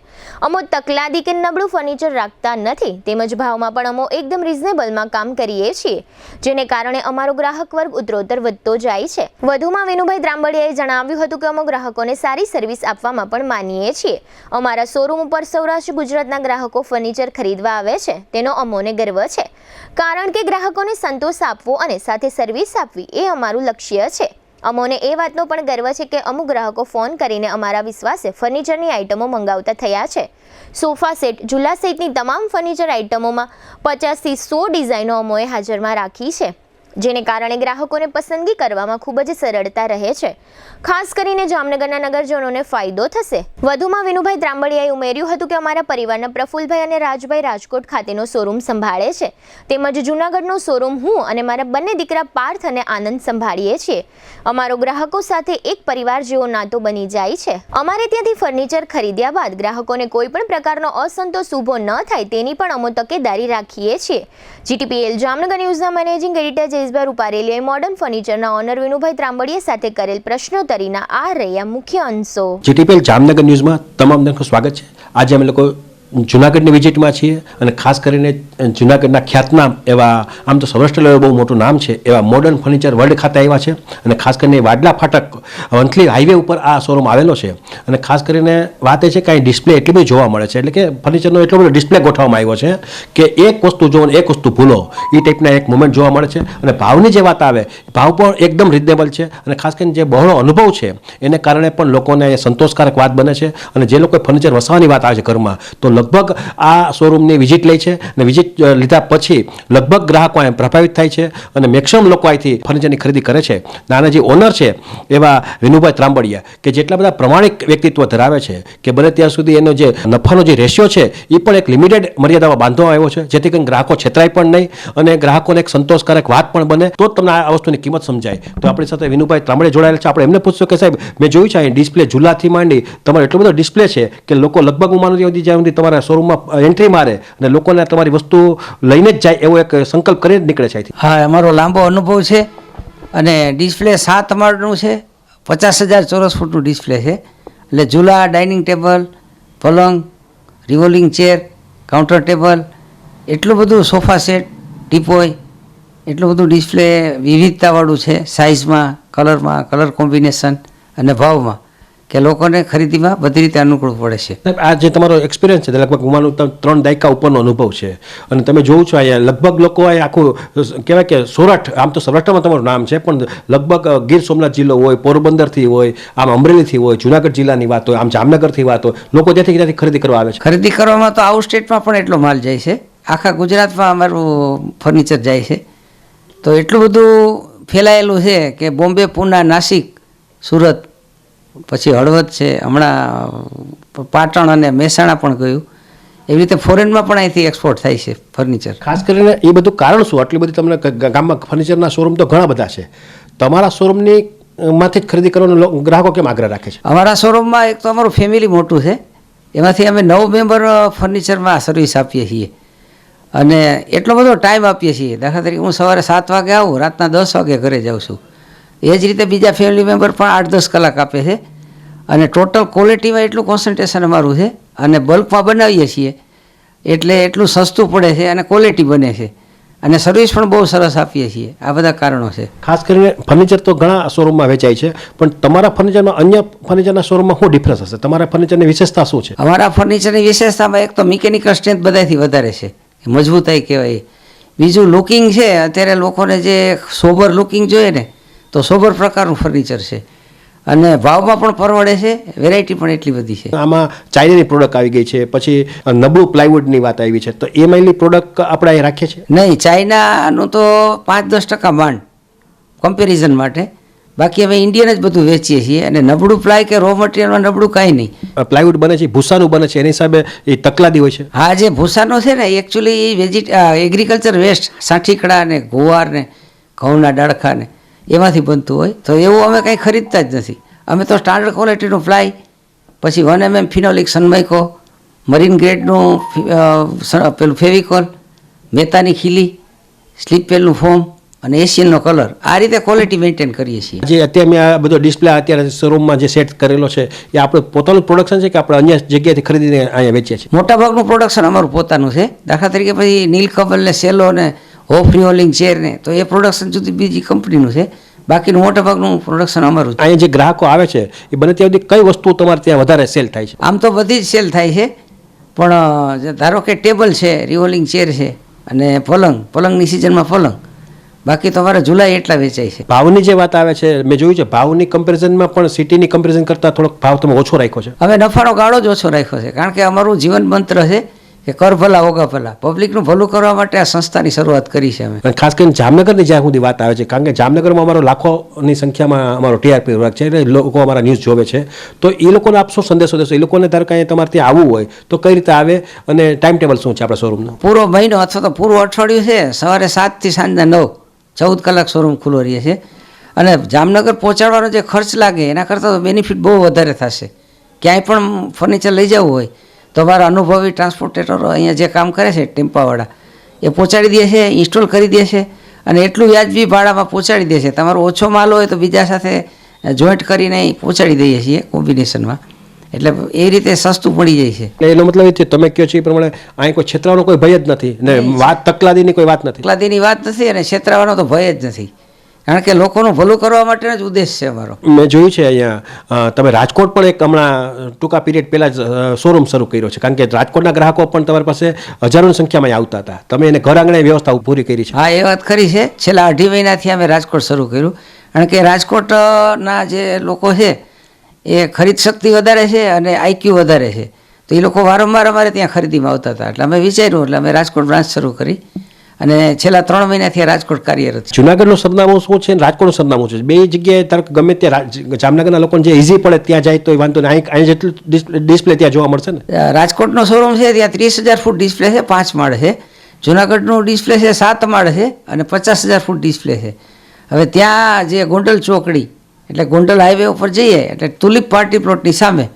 અમો તકલાદી કે નબળું ફર્નિચર રાખતા નથી, તેમજ ભાવમાં પણ અમો એકદમ રિઝનેબલમાં કામ કરીએ છીએ, જેને કારણે અમારો ગ્રાહક વર્ગ ઉત્તરોત્તર વધતો જાય છે. વધુમાં વિનુભાઈ ત્રાંબડિયાએ જણાવ્યું હતું કે અમો ગ્રાહકોને સારી સર્વિસ આપવામાં પણ માનીએ છીએ. અમારા શોરૂમ ઉપર સૌરાષ્ટ્ર ગુજરાતના ગ્રાહકો ફર્નિચર ખરીદવા આવે છે, તેનો અમોને ગર્વ છે, કારણ કે ગ્રાહકોને સંતોષ આપવો અને સાથે સર્વિસ આપવી એ અમારું લક્ષ્ય છે. અમોને એ વાતનો પણ ગર્વ છે કે અમુક ગ્રાહકો ફોન કરીને અમારા વિશ્વાસે ફર્નિચરની આઇટમો મંગાવતા થયા છે. સોફા સેટ, ઝૂલા સહિતની તમામ ફર્નિચર આઇટમોમાં 50થી 100 ડિઝાઇનો અમોએ હાજરમાં રાખી છે, જેને કારણે ગ્રાહકોને પસંદગી કરવામાં ખૂબ જ સરળતા રહે છે. ખાસ કરીને જામનગરના નગરજનોને ફાયદો થશે. વધુમાં વિનુભાઈ ત્રાંબડિયાએ ઉમેર્યું હતું કે અમારા પરિવારના પ્રફુલભાઈ અને રાજભાઈ રાજકોટ ખાતેનો શોરૂમ સંભાળે છે, તેમજ જૂનાગઢનો શોરૂમ હું અને મારા બંને દીકરા પાર્થ અને આનંદ સંભાળીએ છીએ. અમારો ગ્રાહકો સાથે એક પરિવાર જેવો નાતો બની જાય છે. અમારે ત્યાંથી ફર્નિચર ખરીદ્યા બાદ ગ્રાહકોને કોઈ પણ પ્રકારનો અસંતોષ ઊભો ન થાય તેની પણ અમો તકેદારી રાખીએ છીએ. GTPL જામનગર ન્યૂઝના મેનેજિંગ એડિટર જયેશભાઈ રૂપારેલીએ મોડર્ન ફર્નિચરના ઓનર વિનુભાઈ ત્રાંબડિયા સાથે કરેલ પ્રશ્નોત્તરીના આ રહ્યા મુખ્ય અંશો. GTPL જામનગર ન્યૂઝમાં તમામ દર્શકોનું સ્વાગત છે. આજે અમે લોકો જૂનાગઢની વિઝિટમાં છીએ અને ખાસ કરીને જૂનાગઢના ખ્યાતનામ એવા, આમ તો સૌરાષ્ટ્ર લેવલ બહુ મોટું નામ છે એવા મોડર્ન ફર્નિચર વર્લ્ડ ખાતે આવ્યા છે. અને ખાસ કરીને વાડલા ફાટક વંથલી હાઈવે ઉપર આ શોરૂમ આવેલો છે. અને ખાસ કરીને વાત એ છે કે અહીં ડિસ્પ્લે એટલી બધી જોવા મળે છે, એટલે કે ફર્નિચરનો એટલો બધો ડિસ્પ્લે ગોઠવવામાં આવ્યો છે કે એક વસ્તુ જોવો ને એક વસ્તુ ભૂલો એ ટાઈપના એક મોમેન્ટ જોવા મળે છે. અને ભાવની જે વાત આવે, ભાવ પણ એકદમ રિઝનેબલ છે. અને ખાસ કરીને જે બહોળો અનુભવ છે એને કારણે પણ લોકોને સંતોષકારક વાત બને છે. અને જે લોકો ફર્નિચર વસાવવાની વાત આવે છે ઘરમાં, તો લગભગ આ શોરૂમની વિઝિટ લે છે અને વિઝિટ લીધા પછી લગભગ ગ્રાહકો અહીં પ્રભાવિત થાય છે અને મેક્સિમમ લોકો અહીંથી ફર્નિચરની ખરીદી કરે છે. નાના જે ઓનર છે એવા વિનુભાઈ ત્રાંબડિયા કે જેટલા બધા પ્રમાણિક વ્યક્તિત્વ ધરાવે છે કે બને ત્યાં સુધી એનો જે નફાનો જે રેશિયો છે એ પણ એક લિમિટેડ મર્યાદામાં બાંધવામાં આવ્યો છે, જેથી કરીને ગ્રાહકો છેતરાય પણ નહીં અને ગ્રાહકોને એક સંતોષકારક વાત પણ બને, તો જ તમને આ વસ્તુની કિંમત સમજાય. તો આપણી સાથે વિનુભાઈ ત્રાંબડિયા જોડાયેલા છે. આપણે એમને પૂછશું કે સાહેબ, મેં જોયું છે અહીં ડિસ્પ્લે ઝૂલાથી માંડી તમારો એટલો બધો ડિસ્પ્લે છે કે લોકો લગભગ હું માનું ત્યાં જ્યાં સુધી તમારા શોરૂમમાં એન્ટ્રી મારે અને લોકોને તમારી વસ્તુ લઈને જ જાય એવો એક સંકલ્પ કરીને નીકળે છે અહીંથી. હા, અમારો લાંબો અનુભવ છે અને ડિસ્પ્લે 7 માળનું છે, 50,000 ચોરસ ફૂટનું ડિસ્પ્લે છે. એટલે ઝૂલા, ડાઇનિંગ ટેબલ, પલંગ, રિવોલ્વિંગ ચેર, કાઉન્ટર ટેબલ, એટલું બધું સોફા સેટ, ટીપોય, એટલું બધું ડિસ્પ્લે વિવિધતાવાળું છે, સાઇઝમાં, કલરમાં, કલર કોમ્બિનેશન અને ભાવમાં, કે લોકોને ખરીદીમાં બધી રીતે અનુકૂળ પડે છે. આ જે તમારો એક્સપિરિયન્સ છે લગભગ હું માનું 3 દાયકા ઉપરનો અનુભવ છે અને તમે જોવું છો અહીંયા લગભગ લોકો અહીં આખું કહેવાય કે સોરઠ, આમ તો સૌરાષ્ટ્રમાં તમારું નામ છે પણ લગભગ ગીર સોમનાથ જિલ્લો હોય, પોરબંદરથી હોય, આમ અમરેલીથી હોય, જુનાગઢ જિલ્લાની વાત હોય, આમ જામનગરથી વાત હોય, લોકો ત્યાંથી ખરીદી કરવા આવે છે. ખરીદી કરવામાં તો આઉટ સ્ટેટમાં પણ એટલો માલ જાય છે, આખા ગુજરાતમાં અમારું ફર્નિચર જાય છે. તો એટલું બધું ફેલાયેલું છે કે બોમ્બે, પૂના, નાસિક, સુરત, પછી હળવદ છે, હમણાં પાટણ અને મહેસાણા પણ ગયું. એવી રીતે ફોરેનમાં પણ અહીંથી એક્સપોર્ટ થાય છે ફર્નિચર. ખાસ કરીને એ બધું કારણ શું? આટલી બધી તમને ગામમાં ફર્નિચરના શોરૂમ તો ઘણા બધા છે, તમારા શોરૂમની માંથી જ ખરીદી કરવાનો ગ્રાહકો કેમ આગ્રહ રાખે છે? અમારા શોરૂમમાં એક તો અમારું ફેમિલી મોટું છે, એમાંથી અમે 9 મેમ્બર ફર્નિચરમાં સર્વિસ આપીએ છીએ અને એટલો બધો ટાઈમ આપીએ છીએ. દાખલા તરીકે હું સવારે 7 વાગે આવું, રાતના 10 વાગે ઘરે જાઉં છું. એ જ રીતે બીજા ફેમિલી મેમ્બર પણ 8-10 કલાક આપે છે અને ટોટલ ક્વોલિટીમાં એટલું કોન્સન્ટ્રેશન અમારું છે અને બલ્કમાં બનાવીએ છીએ એટલે એટલું સસ્તું પડે છે અને ક્વોલિટી બને છે અને સર્વિસ પણ બહુ સરસ આપીએ છીએ. આ બધા કારણો છે. ખાસ કરીને ફર્નિચર તો ઘણા શોરૂમમાં વેચાય છે, પણ તમારા ફર્નિચરમાં અન્ય ફર્નિચરના શોરૂમમાં શું ડિફરન્સ હશે? તમારા ફર્નિચરની વિશેષતા શું છે? અમારા ફર્નિચરની વિશેષતામાં એક તો મિકેનિકલ સ્ટ્રેન્થ બધાથી વધારે છે, મજબૂતાઈ કહેવાય. બીજું લુકિંગ છે, અત્યારે લોકોને જે સોબર લુકિંગ જોઈએ ને તો સોબર પ્રકારનું ફર્નિચર છે અને ભાવમાં પણ પરવડે છે, વેરાયટી પણ એટલી બધી છે. આમાં ચાઇનાની પ્રોડક્ટ આવી ગઈ છે, પછી નબળું પ્લાયવુડની વાત આવી છે, તો એમાંની પ્રોડક્ટ આપણે અહીં રાખીએ છીએ. નહીં, ચાઇનાનું તો 5-10% માંડ કમ્પેરિઝન માટે, બાકી અમે ઇન્ડિયન જ બધું વેચીએ છીએ. અને નબળું પ્લાય કે રો મટીરિયલમાં નબળું કાંઈ નહીં. પ્લાયવુડ બને છે, ભૂસાનું બને છે, એની હિસાબે એ તકલાદી હોય છે. હા, જે ભૂસાનો છે ને એકચ્યુઅલી એગ્રીકલ્ચર વેસ્ટ, સાંઠીકડા ને ગુવાર ને ઘઉંના ડાળખા ને એમાંથી બનતું હોય, તો એવું અમે કંઈ ખરીદતા જ નથી. અમે તો સ્ટાન્ડર્ડ ક્વોલિટીનું પ્લાય, પછી 1 mm ફિનોલિક સનમાઇકો, મરીન ગ્રેડનું પેલું ફેવિકોલ, મહેતાની ખીલી, સ્લીપ પેલનું ફોમ અને એશિયનનો કલર, આ રીતે ક્વોલિટી મેન્ટેન કરીએ છીએ. જે અત્યારે મેં આ બધો ડિસ્પ્લે અત્યારે શોરૂમમાં જે સેટ કરેલો છે એ આપણું પોતાનું પ્રોડક્શન છે કે આપણે અન્ય જગ્યાએથી ખરીદીને અહીંયા વેચીએ છીએ? મોટાભાગનું પ્રોડક્શન અમારું પોતાનું છે. દાખલા તરીકે પછી નીલકમલ ને સેલો ને હોફ રિવોલ્વિંગ ચેર ને, તો એ પ્રોડક્શન જુદી બીજી કંપનીનું છે. બાકીનું મોટાભાગનું પ્રોડક્શન અમારું છે. અહીંયા જે ગ્રાહકો આવે છે એ બને ત્યાં સુધી કઈ વસ્તુ તમારે ત્યાં વધારે સેલ થાય છે? આમ તો બધી જ સેલ થાય છે, પણ ધારો કે ટેબલ છે, રિવોલ્વિંગ ચેર છે અને પલંગની સિઝનમાં પલંગ, બાકી તો અમારા જુલાઈ એટલા વેચાય છે. ભાવની જે વાત આવે છે, મેં જોયું છે ભાવની કમ્પેરિઝનમાં પણ સિટીની કમ્પેરિઝન કરતાં થોડોક ભાવ તમે ઓછો રાખ્યો છે. અમે નફાનો ગાળો જ ઓછો રાખ્યો છે, કારણ કે અમારું જીવન મંત્ર છે કે કર ભલા ઓગા ભલા. પબ્લિકનું ભલું કરવા માટે આ સંસ્થાની શરૂઆત કરી છે અમે. અને ખાસ કરીને જામનગરની જ્યાં સુધી વાત આવે છે, કારણ કે જામનગરમાં અમારો લાખોની સંખ્યામાં અમારો ટીઆરપી વર્ગ છે, એટલે લોકો અમારા ન્યૂઝ જોવે છે, તો એ લોકોને આપશો સંદેશો દેશો, એ લોકોને ધારો કાંઈ તમારે ત્યાં આવવું હોય તો કઈ રીતે આવે અને ટાઈમ ટેબલ શું છે આપણા શોરૂમનું? પૂરો મહિનો અથવા તો પૂરું અઠવાડિયું છે, સવારે 7 થી સાંજના 9, 14 કલાક શોરૂમ ખુલ્લો રહે છે. અને જામનગર પહોંચાડવાનો જે ખર્ચ લાગે એના કરતાં તો બેનિફિટ બહુ વધારે થશે. ક્યાંય પણ ફર્નિચર લઈ જવું હોય તો અમારા અનુભવી ટ્રાન્સપોર્ટેટરો અહીંયા જે કામ કરે છે ટેમ્પાવાળા, એ પહોંચાડી દે છે, ઇન્સ્ટોલ કરી દે છે અને એટલું વ્યાજબી ભાડામાં પહોંચાડી દે છે. તમારો ઓછો માલ હોય તો બીજા સાથે જોઈન્ટ કરીને પહોંચાડી દઈએ છીએ કોમ્બિનેશનમાં, એટલે એ રીતે સસ્તું પડી જાય છે. એટલે એનો મતલબ એ છે તમે કહો છો એ પ્રમાણે અહીં કોઈ છેતરાવાનો કોઈ ભય જ નથી ને વાત તકલાદીની કોઈ વાત નથી? તકલાદીની વાત નથી અને છેતરાવાનો તો ભય જ નથી, કારણ કે લોકોનું ભલું કરવા માટેનો જ ઉદ્દેશ છે અમારો. મેં જોયું છે અહીંયા તમે રાજકોટ પણ એક હમણાં ટૂંકા પીરિયડ પહેલાં જ શોરૂમ શરૂ કર્યો છે, કારણ કે રાજકોટના ગ્રાહકો પણ તમારી પાસે હજારોની સંખ્યામાં આવતા હતા, તમે એને ઘર આંગણે વ્યવસ્થા પૂરી કરી છે. હા, એ વાત ખરી છે. છેલ્લા 2.5 મહિનાથી અમે રાજકોટ શરૂ કર્યું, કારણ કે રાજકોટના જે લોકો છે એ ખરીદ શક્તિ વધારે છે અને આઈક્યુ વધારે છે, તો એ લોકો વારંવાર અમારે ત્યાં ખરીદીમાં આવતા હતા, એટલે અમે વિચાર્યું, એટલે અમે રાજકોટ બ્રાન્ચ શરૂ કરી અને છેલ્લા 3 મહિનાથી રાજકોટ કાર્યરત છે. જુનાગઢનું સરનામું શું છે અને રાજકોટનું સરનામું શું છે? બે જગ્યાએ તાર ગમે ત્યાં જામનગરના લોકોને જે ઇઝી પડે ત્યાં જાય તો વાંધો નહીં, અહીં જેટલું ડિસ્પ્લે ત્યાં જોવા મળશે ને? રાજકોટનો શોરૂમ છે ત્યાં 30,000 ફૂટ ડિસ્પ્લે છે, 5 માળ છે. જુનાગઢનું ડિસ્પ્લે છે 7 માળ છે અને 50,000 ફૂટ ડિસ્પ્લે છે. હવે ત્યાં જે ગોંડલ ચોકડી એટલે ગોંડલ હાઈવે ઉપર જઈએ એટલે તુલિપ પાર્ટી પ્લોટની સામે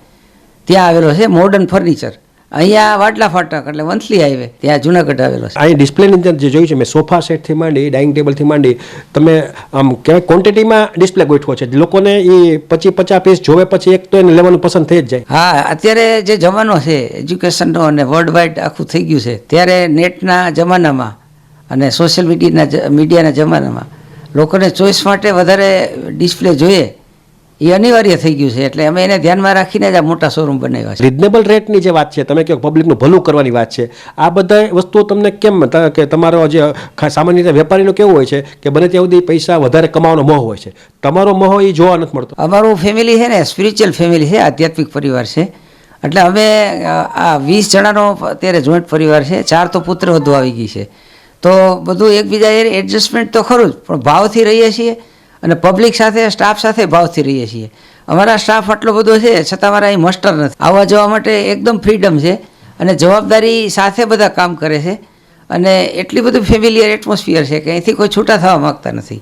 ત્યાં આવેલો છે મોડર્ન ફર્નિચર. અહીંયા વાટલા ફાટક એટલે વંથલી હાઈવે ત્યાં જુનાગઢ આવેલો છે. અહીં ડિસ્પ્લેની અંદર જે જોયું છે મેં, સોફા સેટથી માંડી ડાઇનિંગ ટેબલથી માંડી તમે આમ કહેવાય ક્વોન્ટિટીમાં ડિસ્પ્લે ગોઠવો છે, લોકોને એ 25-50 પીસ જોવે પછી એક તો એને લેવાનું પસંદ થઈ જ જાય. હા, અત્યારે જે જમાનો છે એજ્યુકેશનનો અને વર્લ્ડ વાઇડ આખું થઈ ગયું છે, ત્યારે નેટના જમાનામાં અને સોશિયલ મીડિયાના જમાનામાં લોકોને ચોઈસ માટે વધારે ડિસ્પ્લે જોઈએ એ અનિવાર્ય થઈ ગયું છે, એટલે અમે એને ધ્યાનમાં રાખીને જ આ મોટા શોરૂમ બનાવ્યા છે. રિઝનેબલ રેટની જે વાત છે, તમે કહો પબ્લિકનું ભલું કરવાની વાત છે, આ બધા વસ્તુઓ તમને કેમ કે તમારો જે સામાન્ય રીતે વેપારીનો કેવું હોય છે કે બને ત્યાં સુધી પૈસા વધારે કમાવાનો મોહ હોય છે, તમારો મોહ એ જોવા નથી મળતો? અમારું ફેમિલી છે ને સ્પિરિચ્યુઅલ ફેમિલી છે, આધ્યાત્મિક પરિવાર છે, એટલે અમે આ 20 જણાનો અત્યારે જોઈન્ટ પરિવાર છે, 4 તો પુત્ર વધુ આવી ગઈ છે, તો બધું એકબીજા એડજસ્ટમેન્ટ તો ખરું જ, પણ ભાવથી રહીએ છીએ અને પબ્લિક સાથે સ્ટાફ સાથે ભાવથી રહીએ છીએ. અમારા સ્ટાફ આટલો બધો છે છતાં અમારા અહીં મસ્ટર નથી, આવવા જવા માટે એકદમ ફ્રીડમ છે અને જવાબદારી સાથે બધા કામ કરે છે અને એટલી બધું ફેમિલિયર એટમોસ્ફિયર છે કે અહીંથી કોઈ છૂટા થવા માગતા નથી.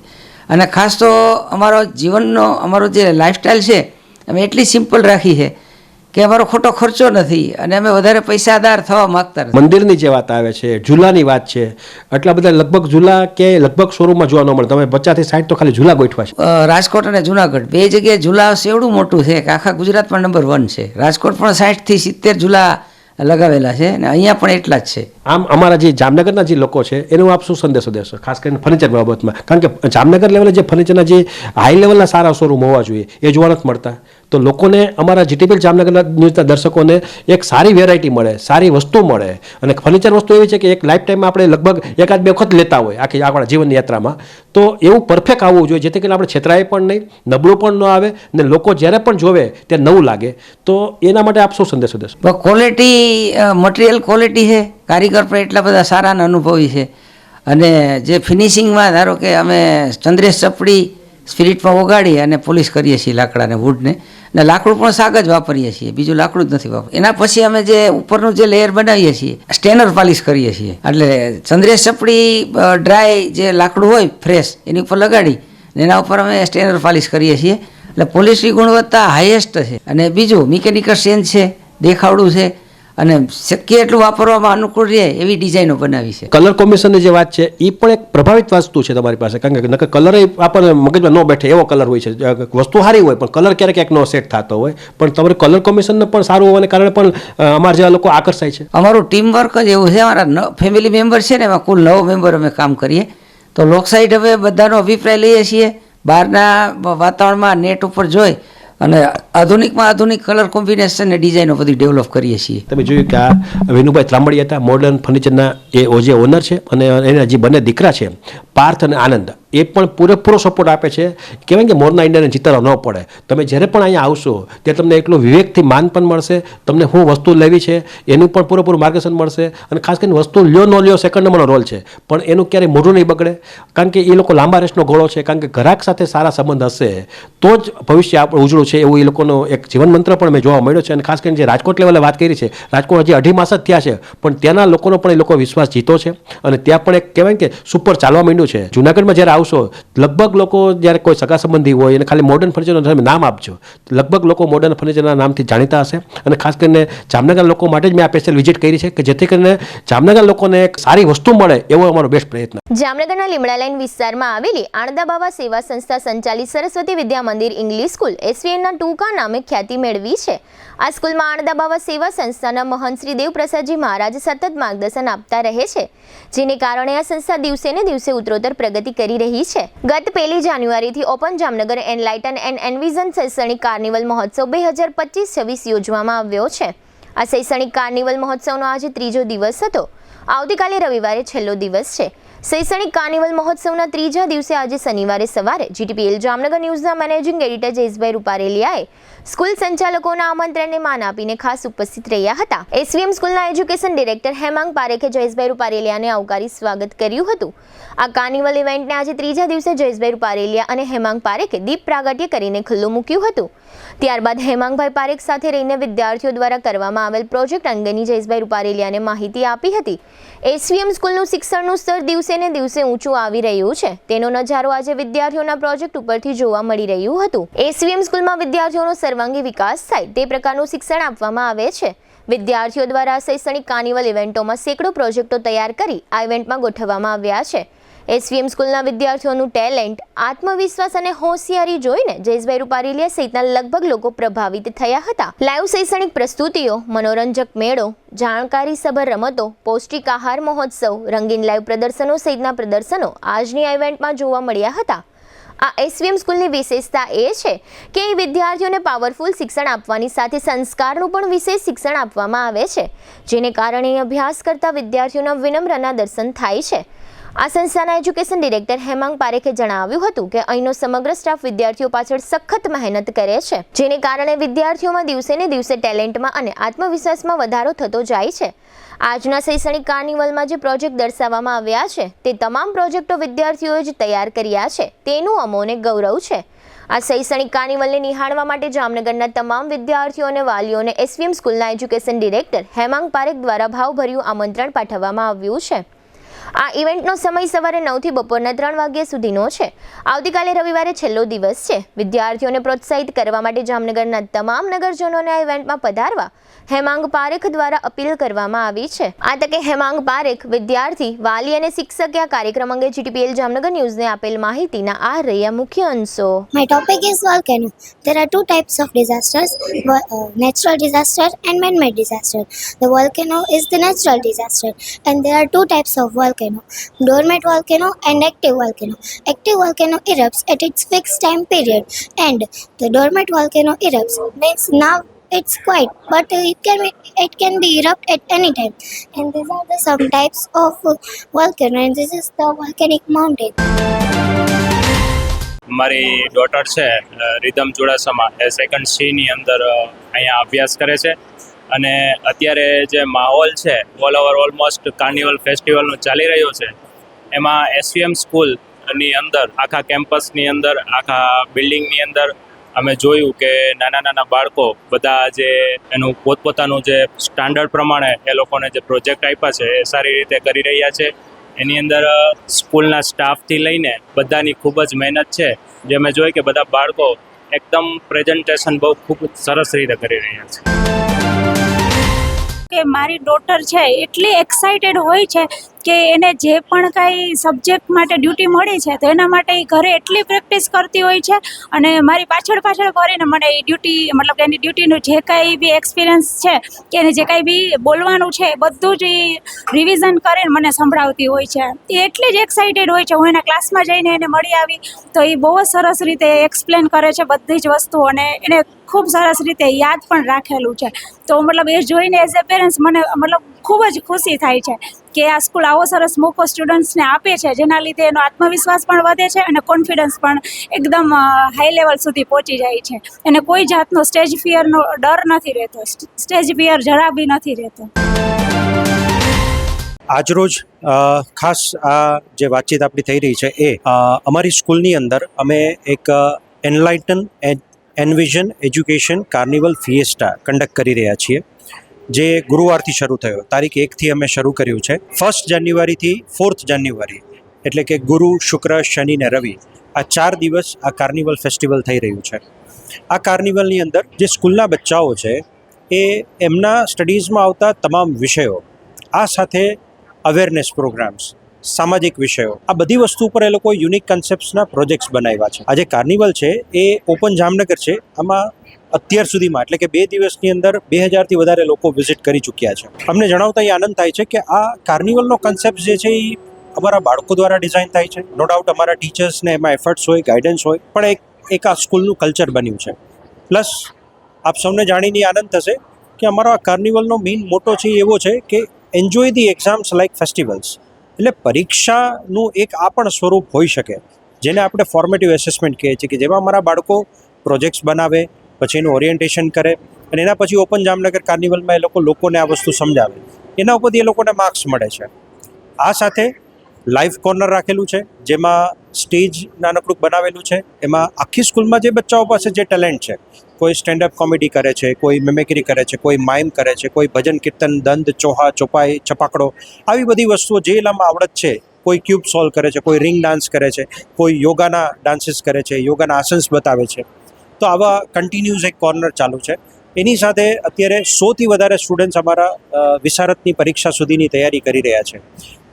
અને ખાસ તો અમારો જે લાઈફસ્ટાઈલ છે અમે એટલી સિમ્પલ રાખી છે કે અમારો ખોટો ખર્ચો નથી અને અમે વધારે પૈસાદાર થવા માગતા નથી. મંદિરની જે વાત આવે છે, ઝૂલાની વાત છે, એટલા બધા લગભગ ઝૂલા કે લગભગ શોરૂમમાં જોવા ન મળે, તમે 50 થી 60 તો ખાલી ઝૂલા ગોઠવા છે. રાજકોટ અને જુનાગઢ બે જગ્યાએ ઝૂલા એવડું મોટું છે કે આખા ગુજરાતમાં નંબર 1 છે. રાજકોટ પણ 60 થી 70 ઝૂલા લગાવેલા છે અને અહીંયા પણ એટલા જ છે. આમ અમારા જે જામનગરના જે લોકો છે એનો આપ શું સંદેશો દેશો, ખાસ કરીને ફર્નિચર બાબતમાં? કારણ કે જામનગર લેવલે જે ફર્નિચરના જે હાઈ લેવલના સારા શોરૂમ હોવા જોઈએ એ જોવા નથી મળતા, તો લોકોને અમારા જીટીપીએલ જામનગરના ન્યૂઝના દર્શકોને એક સારી વેરાયટી મળે, સારી વસ્તુ મળે. અને ફર્નિચર વસ્તુ એવી છે કે એક લાઈફ ટાઈમમાં આપણે લગભગ 1-2 વખત લેતા હોય આખી આપણા જીવનની યાત્રામાં. તો એવું પરફેક્ટ આવવું જોઈએ જેથી કરીને આપણે છેતરાય પણ નહીં, નબળું પણ ન આવે ને લોકો જ્યારે પણ જોવે ત્યારે નવું લાગે. તો એના માટે આપ શું સંદેશો દેશો? ક્વોલિટી, મટીરિયલ ક્વોલિટી છે, કારીગર પણ એટલા બધા સારા અને અનુભવી છે. અને જે ફિનિશિંગમાં ધારો કે અમે ચંદ્રેશ ચપડી સ્પિરિટમાં ઓગાળી અને પોલિશ કરીએ છીએ લાકડાને, વુડને, ને લાકડું પણ શાક જ વાપરીએ છીએ, બીજું લાકડું જ નથી વાપરતું. એના પછી અમે જે ઉપરનું જે લેયર બનાવીએ છીએ સ્ટેનર પાલિશ કરીએ છીએ. એટલે ચંદ્રેશ ચપડી ડ્રાય જે લાકડું હોય ફ્રેશ એની ઉપર લગાડી એના ઉપર અમે સ્ટેનર પાલિશ કરીએ છીએ. એટલે પોલિશની ગુણવત્તા હાઈએસ્ટ છે. અને બીજું મિકેનિકલ સેન્સ છે, દેખાવડું છે, અને શક્ય એટલું વાપરવામાં અનુકૂળ રહે એવી ડિઝાઇનો બનાવી છે. કલર કોમ્બિનેશનની જે વાત છે એ પણ એક પ્રભાવિત વસ્તુ છે તમારી પાસે, કારણ કે નકર કલર આપણને મગજમાં ન બેઠે એવો કલર હોય છે. વસ્તુ સારી હોય પણ કલર ક્યારેક ક્યાંક નો સેટ થતો હોય, પણ તમારું કલર કોમ્બિનેશન પણ સારું હોવાને કારણે પણ અમારા જેવા લોકો આકર્ષાય છે. અમારું ટીમ વર્ક જ એવું છે. અમારા ફેમિલી મેમ્બર છે ને, એમાં કુલ 9 મેમ્બર અમે કામ કરીએ. તો લોકસાઇડ હવે બધાનો અભિપ્રાય લઈએ છીએ, બહારના વાતાવરણમાં નેટ ઉપર જોઈ અને આધુનિકમાં આધુનિક કલર કોમ્બિનેશન ને ડિઝાઇનો બધી ડેવલપ કરીએ છીએ. તમે જોયું કે આ વિનુભાઈ ત્રાંબડી હતા, મોડર્ન ફર્નિચરના એ જે ઓનર છે, અને એના જે બંને દીકરા છે પાર્થ અને આનંદ, એ પણ પૂરેપૂરો સપોર્ટ આપે છે. કહેવાય કે મોરના ઇન્ડિયાને જીતવા ન પડે. તમે જ્યારે પણ અહીંયા આવશો ત્યારે તમને એટલું વિવેકથી માન પણ મળશે, તમને શું વસ્તુ લેવી છે એનું પણ પૂરેપૂરું માર્ગદર્શન મળશે. અને ખાસ કરીને વસ્તુ લ્યો ન લ્યો સેકન્ડ નંબરનો રોલ છે, પણ એનું ક્યારેય મોઢું નહીં બગડે, કારણ કે એ લોકો લાંબા રેસનો ઘોડો છે. કારણ કે ગ્રાહક સાથે સારા સંબંધ હશે તો જ ભવિષ્ય આપણું ઉજળું છે, એવું એ લોકોનો એક જીવન મંત્ર પણ મેં જોવા મળ્યો છે. અને ખાસ કરીને જે રાજકોટ લેવલે વાત કરી છે, રાજકોટ હજી 2.5 માસ જ થયા છે, પણ ત્યાંના લોકોનો પણ એ લોકો વિશ્વાસ જીતો છે. અને ત્યાં પણ એક કહેવાય કે સુપર ચાલવા માંડ્યું છે. જુનાગઢમાં જ્યારે આવશો લગભગ લોકો જ્યારે કોઈ સગા સંબંધી હોય અને ખાલી મોડર્ન ફર્નિચરનું તમે નામ આપજો, લગભગ લોકો મોડર્ન ફર્નિચરના નામથી જાણીતા હશે. અને ખાસ કરીને જામનગર લોકો માટે જ મેં આ સ્પેશિયલ વિઝિટ કરી છે કે જેથી કરીને જામનગર લોકોને એક સારી વસ્તુ મળે એવો અમારો બેસ્ટ પ્રયત્ન. જામનગરના લીમડા લાઈન વિસ્તારમાં આવેલી આણદાબાવા સેવા સંસ્થા સંચાલિત સરસ્વતી વિદ્યા મંદિર ઇંગ્લિશ સ્કૂલ એસવીએનના ટૂંકા નામે ખ્યાતિ મેળવી છે. આ સ્કૂલમાં આણદાબાવા સેવા સંસ્થાના મહંત શ્રી દેવપ્રસાદજી મહારાજ સતત માર્ગદર્શન આપતા રહે છે, જેને કારણે આ સંસ્થા દિવસે ને દિવસે ઉત્તરોત્તર પ્રગતિ કરી રહી છે. ગત 1 જાન્યુઆરીથી ઓપન જામનગર એનલાઇટન એન્ડ એનવિઝન શૈક્ષણિક કાર્નિવલ મહોત્સવ 2025-26 યોજવામાં આવ્યો છે. આ શૈક્ષણિક કાર્નિવલ મહોત્સવનો આજે 3જો દિવસ હતો. આવતીકાલે રવિવારે છેલ્લો દિવસ છે. શૈક્ષણિક કાર્નિવલ મહોત્સવના 3જા દિવસે આજે શનિવારે સવારે જીટીપીએલ જામનગર ન્યૂઝના મેનેજિંગ એડિટર જયેશભાઈ રૂપારેલિયાએ સ્કૂલ સંચાલકોના આમંત્રણને માન આપીને ખાસ ઉપસ્થિત રહ્યા હતા. એસવીએમ સ્કૂલના એજ્યુકેશન ડિરેક્ટર હેમાંગ પારેખે જયેશભાઈ રૂપારેલિયાને આવકારી સ્વાગત કર્યું હતું. આ કાર્નિવલ ઇવેન્ટને આજે 3જા દિવસે જયેશભાઈ રૂપારેલિયા અને હેમાંગ પારેખે દીપ પ્રાગટ્ય કરીને ખુલ્લું મૂક્યું હતું. ત્યારબાદ હેમાંગભાઈ પારેખ સાથે રહીને વિદ્યાર્થીઓ દ્વારા કરવામાં આવેલ પ્રોજેક્ટ અંગેની જયેશભાઈ રૂપારેલિયાને માહિતી આપી હતી. એસવીએમ સ્કૂલનું શિક્ષણનું સ્તર દિવસે ને દિવસે ઊંચું આવી રહ્યું છે, તેનો નજારો આજે વિદ્યાર્થીઓના પ્રોજેક્ટ ઉપરથી જોવા મળી રહ્યું હતું. એસવીએમ સ્કૂલમાં વિદ્યાર્થીઓનો સર્વાંગી વિકાસ થાય તે પ્રકારનું શિક્ષણ આપવામાં આવે છે. વિદ્યાર્થીઓ દ્વારા શૈક્ષણિક કાર્નિવલ ઇવેન્ટોમાં સેંકડો પ્રોજેક્ટો તૈયાર કરી આ ઇવેન્ટમાં ગોઠવવામાં આવ્યા છે. એસવીએમ સ્કૂલના વિદ્યાર્થીઓનું ટેલેન્ટ, આત્મવિશ્વાસ અને હોશિયારી જોઈને જયેશભાઈ રૂપારેલિયા સહિતના લગભગ લોકો પ્રભાવિત થયા હતા. લાઈવ શૈક્ષણિક પ્રસ્તુતિઓ, મનોરંજક મેળો, જાણકારીસભર રમતો, પૌષ્ટિક આહાર મહોત્સવ, રંગીન લાઈવ પ્રદર્શનો સહિતના પ્રદર્શનો આજની આ ઇવેન્ટમાં જોવા મળ્યા હતા. આ એસવીએમ સ્કૂલની વિશેષતા એ છે કે અહીં વિદ્યાર્થીઓને પાવરફુલ શિક્ષણ આપવાની સાથે સંસ્કારનું પણ વિશેષ શિક્ષણ આપવામાં આવે છે, જેને કારણે અહીં અભ્યાસ કરતા વિદ્યાર્થીઓના વિનમ્રના દર્શન થાય છે. આ સંસ્થાના એજ્યુકેશન ડિરેક્ટર હેમાંગ પારેખે જણાવ્યું હતું કે અહીંનો સમગ્ર સ્ટાફ વિદ્યાર્થીઓ પાછળ સખત મહેનત કરે છે, જેને કારણે વિદ્યાર્થીઓમાં દિવસે ને દિવસે ટેલેન્ટમાં અને આત્મવિશ્વાસમાં વધારો થતો જાય છે. આજના શૈક્ષણિક કાર્નિવલમાં જે પ્રોજેક્ટ દર્શાવવામાં આવ્યા છે તે તમામ પ્રોજેક્ટો વિદ્યાર્થીઓએ જ તૈયાર કર્યા છે, તેનું અમોને ગૌરવ છે. આ શૈક્ષણિક કાર્નિવલને નિહાળવા માટે જામનગરના તમામ વિદ્યાર્થીઓ અને વાલીઓને એસવીએમ સ્કૂલના એજ્યુકેશન ડિરેક્ટર હેમાંગ પારેખ દ્વારા ભાવભર્યું આમંત્રણ પાઠવવામાં આવ્યું છે. આ ઇવેન્ટનો સમય સવારે 9 થી બપોરના 3 વાગ્યા સુધીનો છે. આવતીકાલે રવિવારે છેલ્લો દિવસ છે. વિદ્યાર્થીઓને પ્રોત્સાહિત કરવા માટે જામનગરના તમામ નગરજનોને આ ઇવેન્ટમાં પધારવા હેમાંગ પારેખ દ્વારા અપીલ કરવામાં આવી છે. આ તકે હેમાંગ પારેખ, વિદ્યાર્થી, વાલી અને શિક્ષકે આ કાર્યક્રમ અંગે જીટીપીએલ જામનગર ન્યૂઝને આપેલ માહિતીના આ રહ્યા મુખ્ય અંશો. My topic is volcano. There are 2 types of disasters, natural disaster and man-made disaster. The volcano is the natural disaster, and there are 2 types of volcano. volcano, dormant volcano, and active volcano. Active volcano erupts at its fixed time period, and the dormant volcano erupts means now it's quiet, but it can be erupt at any time. And these are the some types of volcano, and this is the volcanic mountain. મારી daughter છે rhythm Chudasama એ second સીની અંદર અહીંયા અભ્યાસ કરે છે અને અત્યારે જે માહોલ છે ઓલ ઓવર ઓલમોસ્ટ કાર્નિવલ ફેસ્ટિવલનો ચાલી રહ્યો છે એમાં એસવીએમ સ્કૂલની અંદર આખા કેમ્પસની અંદર આખા બિલ્ડિંગની અંદર અમે જોયું કે નાના નાના બાળકો બધા જે એનું પોતપોતાનું જે સ્ટાન્ડર્ડ પ્રમાણે એ લોકોને જે પ્રોજેક્ટ આપ્યા છે એ સારી રીતે કરી રહ્યા છે. એની અંદર સ્કૂલના સ્ટાફથી લઈને બધાની ખૂબ જ મહેનત છે, જે મેં જોઈ કે બધા બાળકો એકદમ પ્રેઝન્ટેશન બહુ ખૂબ સરસ રીતે કરી રહ્યા છે. કે મારી ડોટર છે એટલી એક્સાઇટેડ હોય છે કે એને જે પણ કાંઈ સબ્જેક્ટ માટે ડ્યુટી મળી છે તો એના માટે એ ઘરે એટલી પ્રેક્ટિસ કરતી હોય છે અને મારી પાછળ કરીને મને એ ડ્યુટી મતલબ કે એની ડ્યુટીનું જે કાંઈ બી એક્સપિરિયન્સ છે કે એને જે કાંઈ બી બોલવાનું છે એ બધું જ એ રિવિઝન કરીને મને સંભળાવતી હોય છે. એ એટલી જ એક્સાઇટેડ હોય છે. હું એના ક્લાસમાં જઈને એને મળી આવી તો એ બહુ જ સરસ રીતે એક્સપ્લેન કરે છે બધી જ વસ્તુઓ અને એને ખૂબ સરસ રીતે યાદ પણ રાખેલું છે. તો મતલબ એ જોઈને એઝ એ પેરેન્ટ્સ મને મતલબ ખૂબ જ ખુશી થાય છે કે આ સ્કૂલ આવો સરસ મોકો સ્ટુડન્ટ્સને આપે છે, જેના લીધે એનો આત્મવિશ્વાસ પણ વધે છે અને કોન્ફિડન્સ પણ એકદમ હાઈ લેવલ સુધી પહોંચી જાય છે. અને કોઈ જાતનો સ્ટેજ ફિયરનો ડર નથી રહેતો, સ્ટેજ ફિયર જરા બી નથી રહેતો. આજરોજ ખાસ આ જે વાતચીત આપણી થઈ રહી છે એ અમારી સ્કૂલની અંદર અમે એક enlighten envision education carnival fiesta conduct કરી રહ્યા છીએ, જે ગુરુવારથી શરૂ થયો. તારીખ 1થી અમે શરૂ કર્યું છે. 1 જાન્યુઆરીથી 4 જાન્યુઆરી એટલે કે ગુરુ, શુક્ર, શનિ ને રવિ આ 4 દિવસ આ કાર્નિવલ ફેસ્ટિવલ થઈ રહ્યું છે. આ કાર્નિવલની અંદર જે સ્કૂલના બચ્ચાઓ છે એ એમના સ્ટડીઝમાં આવતા તમામ વિષયો, આ સાથે અવેરનેસ પ્રોગ્રામ્સ, સામાજિક વિષયો, આ બધી વસ્તુ પર એ લોકો યુનિક કન્સેપ્ટ્સના પ્રોજેક્ટ્સ બનાવ્યા છે. આ જે કાર્નિવલ છે એ ઓપન જામનગર છે. આમાં અત્યાર સુધીમાં એટલે કે 2 દિવસની અંદર 2000થી વધારે લોકો વિઝિટ કરી ચૂક્યા છે. અમને જણાવતા એ આનંદ થાય છે કે આ કાર્નિવલનો કન્સેપ્ટ જે છે એ અમારા બાળકો દ્વારા ડિઝાઇન થાય છે. નો ડાઉટ અમારા ટીચર્સને એમાં એફર્ટ્સ હોય, ગાઈડન્સ હોય, પણ એક આ સ્કૂલનું કલ્ચર બન્યું છે. પ્લસ આપ સૌને જાણીને આનંદ થશે કે અમારો આ કાર્નિવલનો મેઇન મોટો છે એવો છે કે enjoy the exams like festivals. એટલે પરીક્ષાનું એક આ પણ સ્વરૂપ હોઈ શકે, જેને આપણે ફોર્મેટિવ એસેસમેન્ટ કહીએ છીએ, કે જેમાં અમારા બાળકો પ્રોજેક્ટ્સ બનાવે, પછી એનું ઓરિએન્ટેશન કરે અને એના પછી ઓપન જામનગર કાર્નિવલમાં એ લોકોને આ વસ્તુ સમજાવે, એના ઉપરથી એ લોકોને માર્ક્સ મળે છે. આ સાથે લાઈવ કોર્નર રાખેલું છે, જેમાં સ્ટેજ નાનકડું બનાવેલું છે. એમાં આખી સ્કૂલમાં જે બચ્ચાઓ પાસે જે ટેલેન્ટ છે, કોઈ સ્ટેન્ડઅપ કોમેડી કરે છે, કોઈ મિમિક્રી કરે છે, કોઈ માઇમ કરે છે, કોઈ ભજન કીર્તન, દંડ, ચોહા, ચોપાઈ, છપાકડો, આવી બધી વસ્તુઓ જે એનામાં આવડત છે, કોઈ ક્યુબ સોલ્વ કરે છે, કોઈ રિંગ ડાન્સ કરે છે, કોઈ યોગાના ડાન્સીસ કરે છે, યોગાના આસન્સ બતાવે છે. તો આવા કન્ટિન્યુઅસ એક કોર્નર ચાલુ છે. એની સાથે અત્યારે 100થી વધારે સ્ટુડન્ટ્સ અમારા વિશારદની પરીક્ષા સુધીની તૈયારી કરી રહ્યા છે.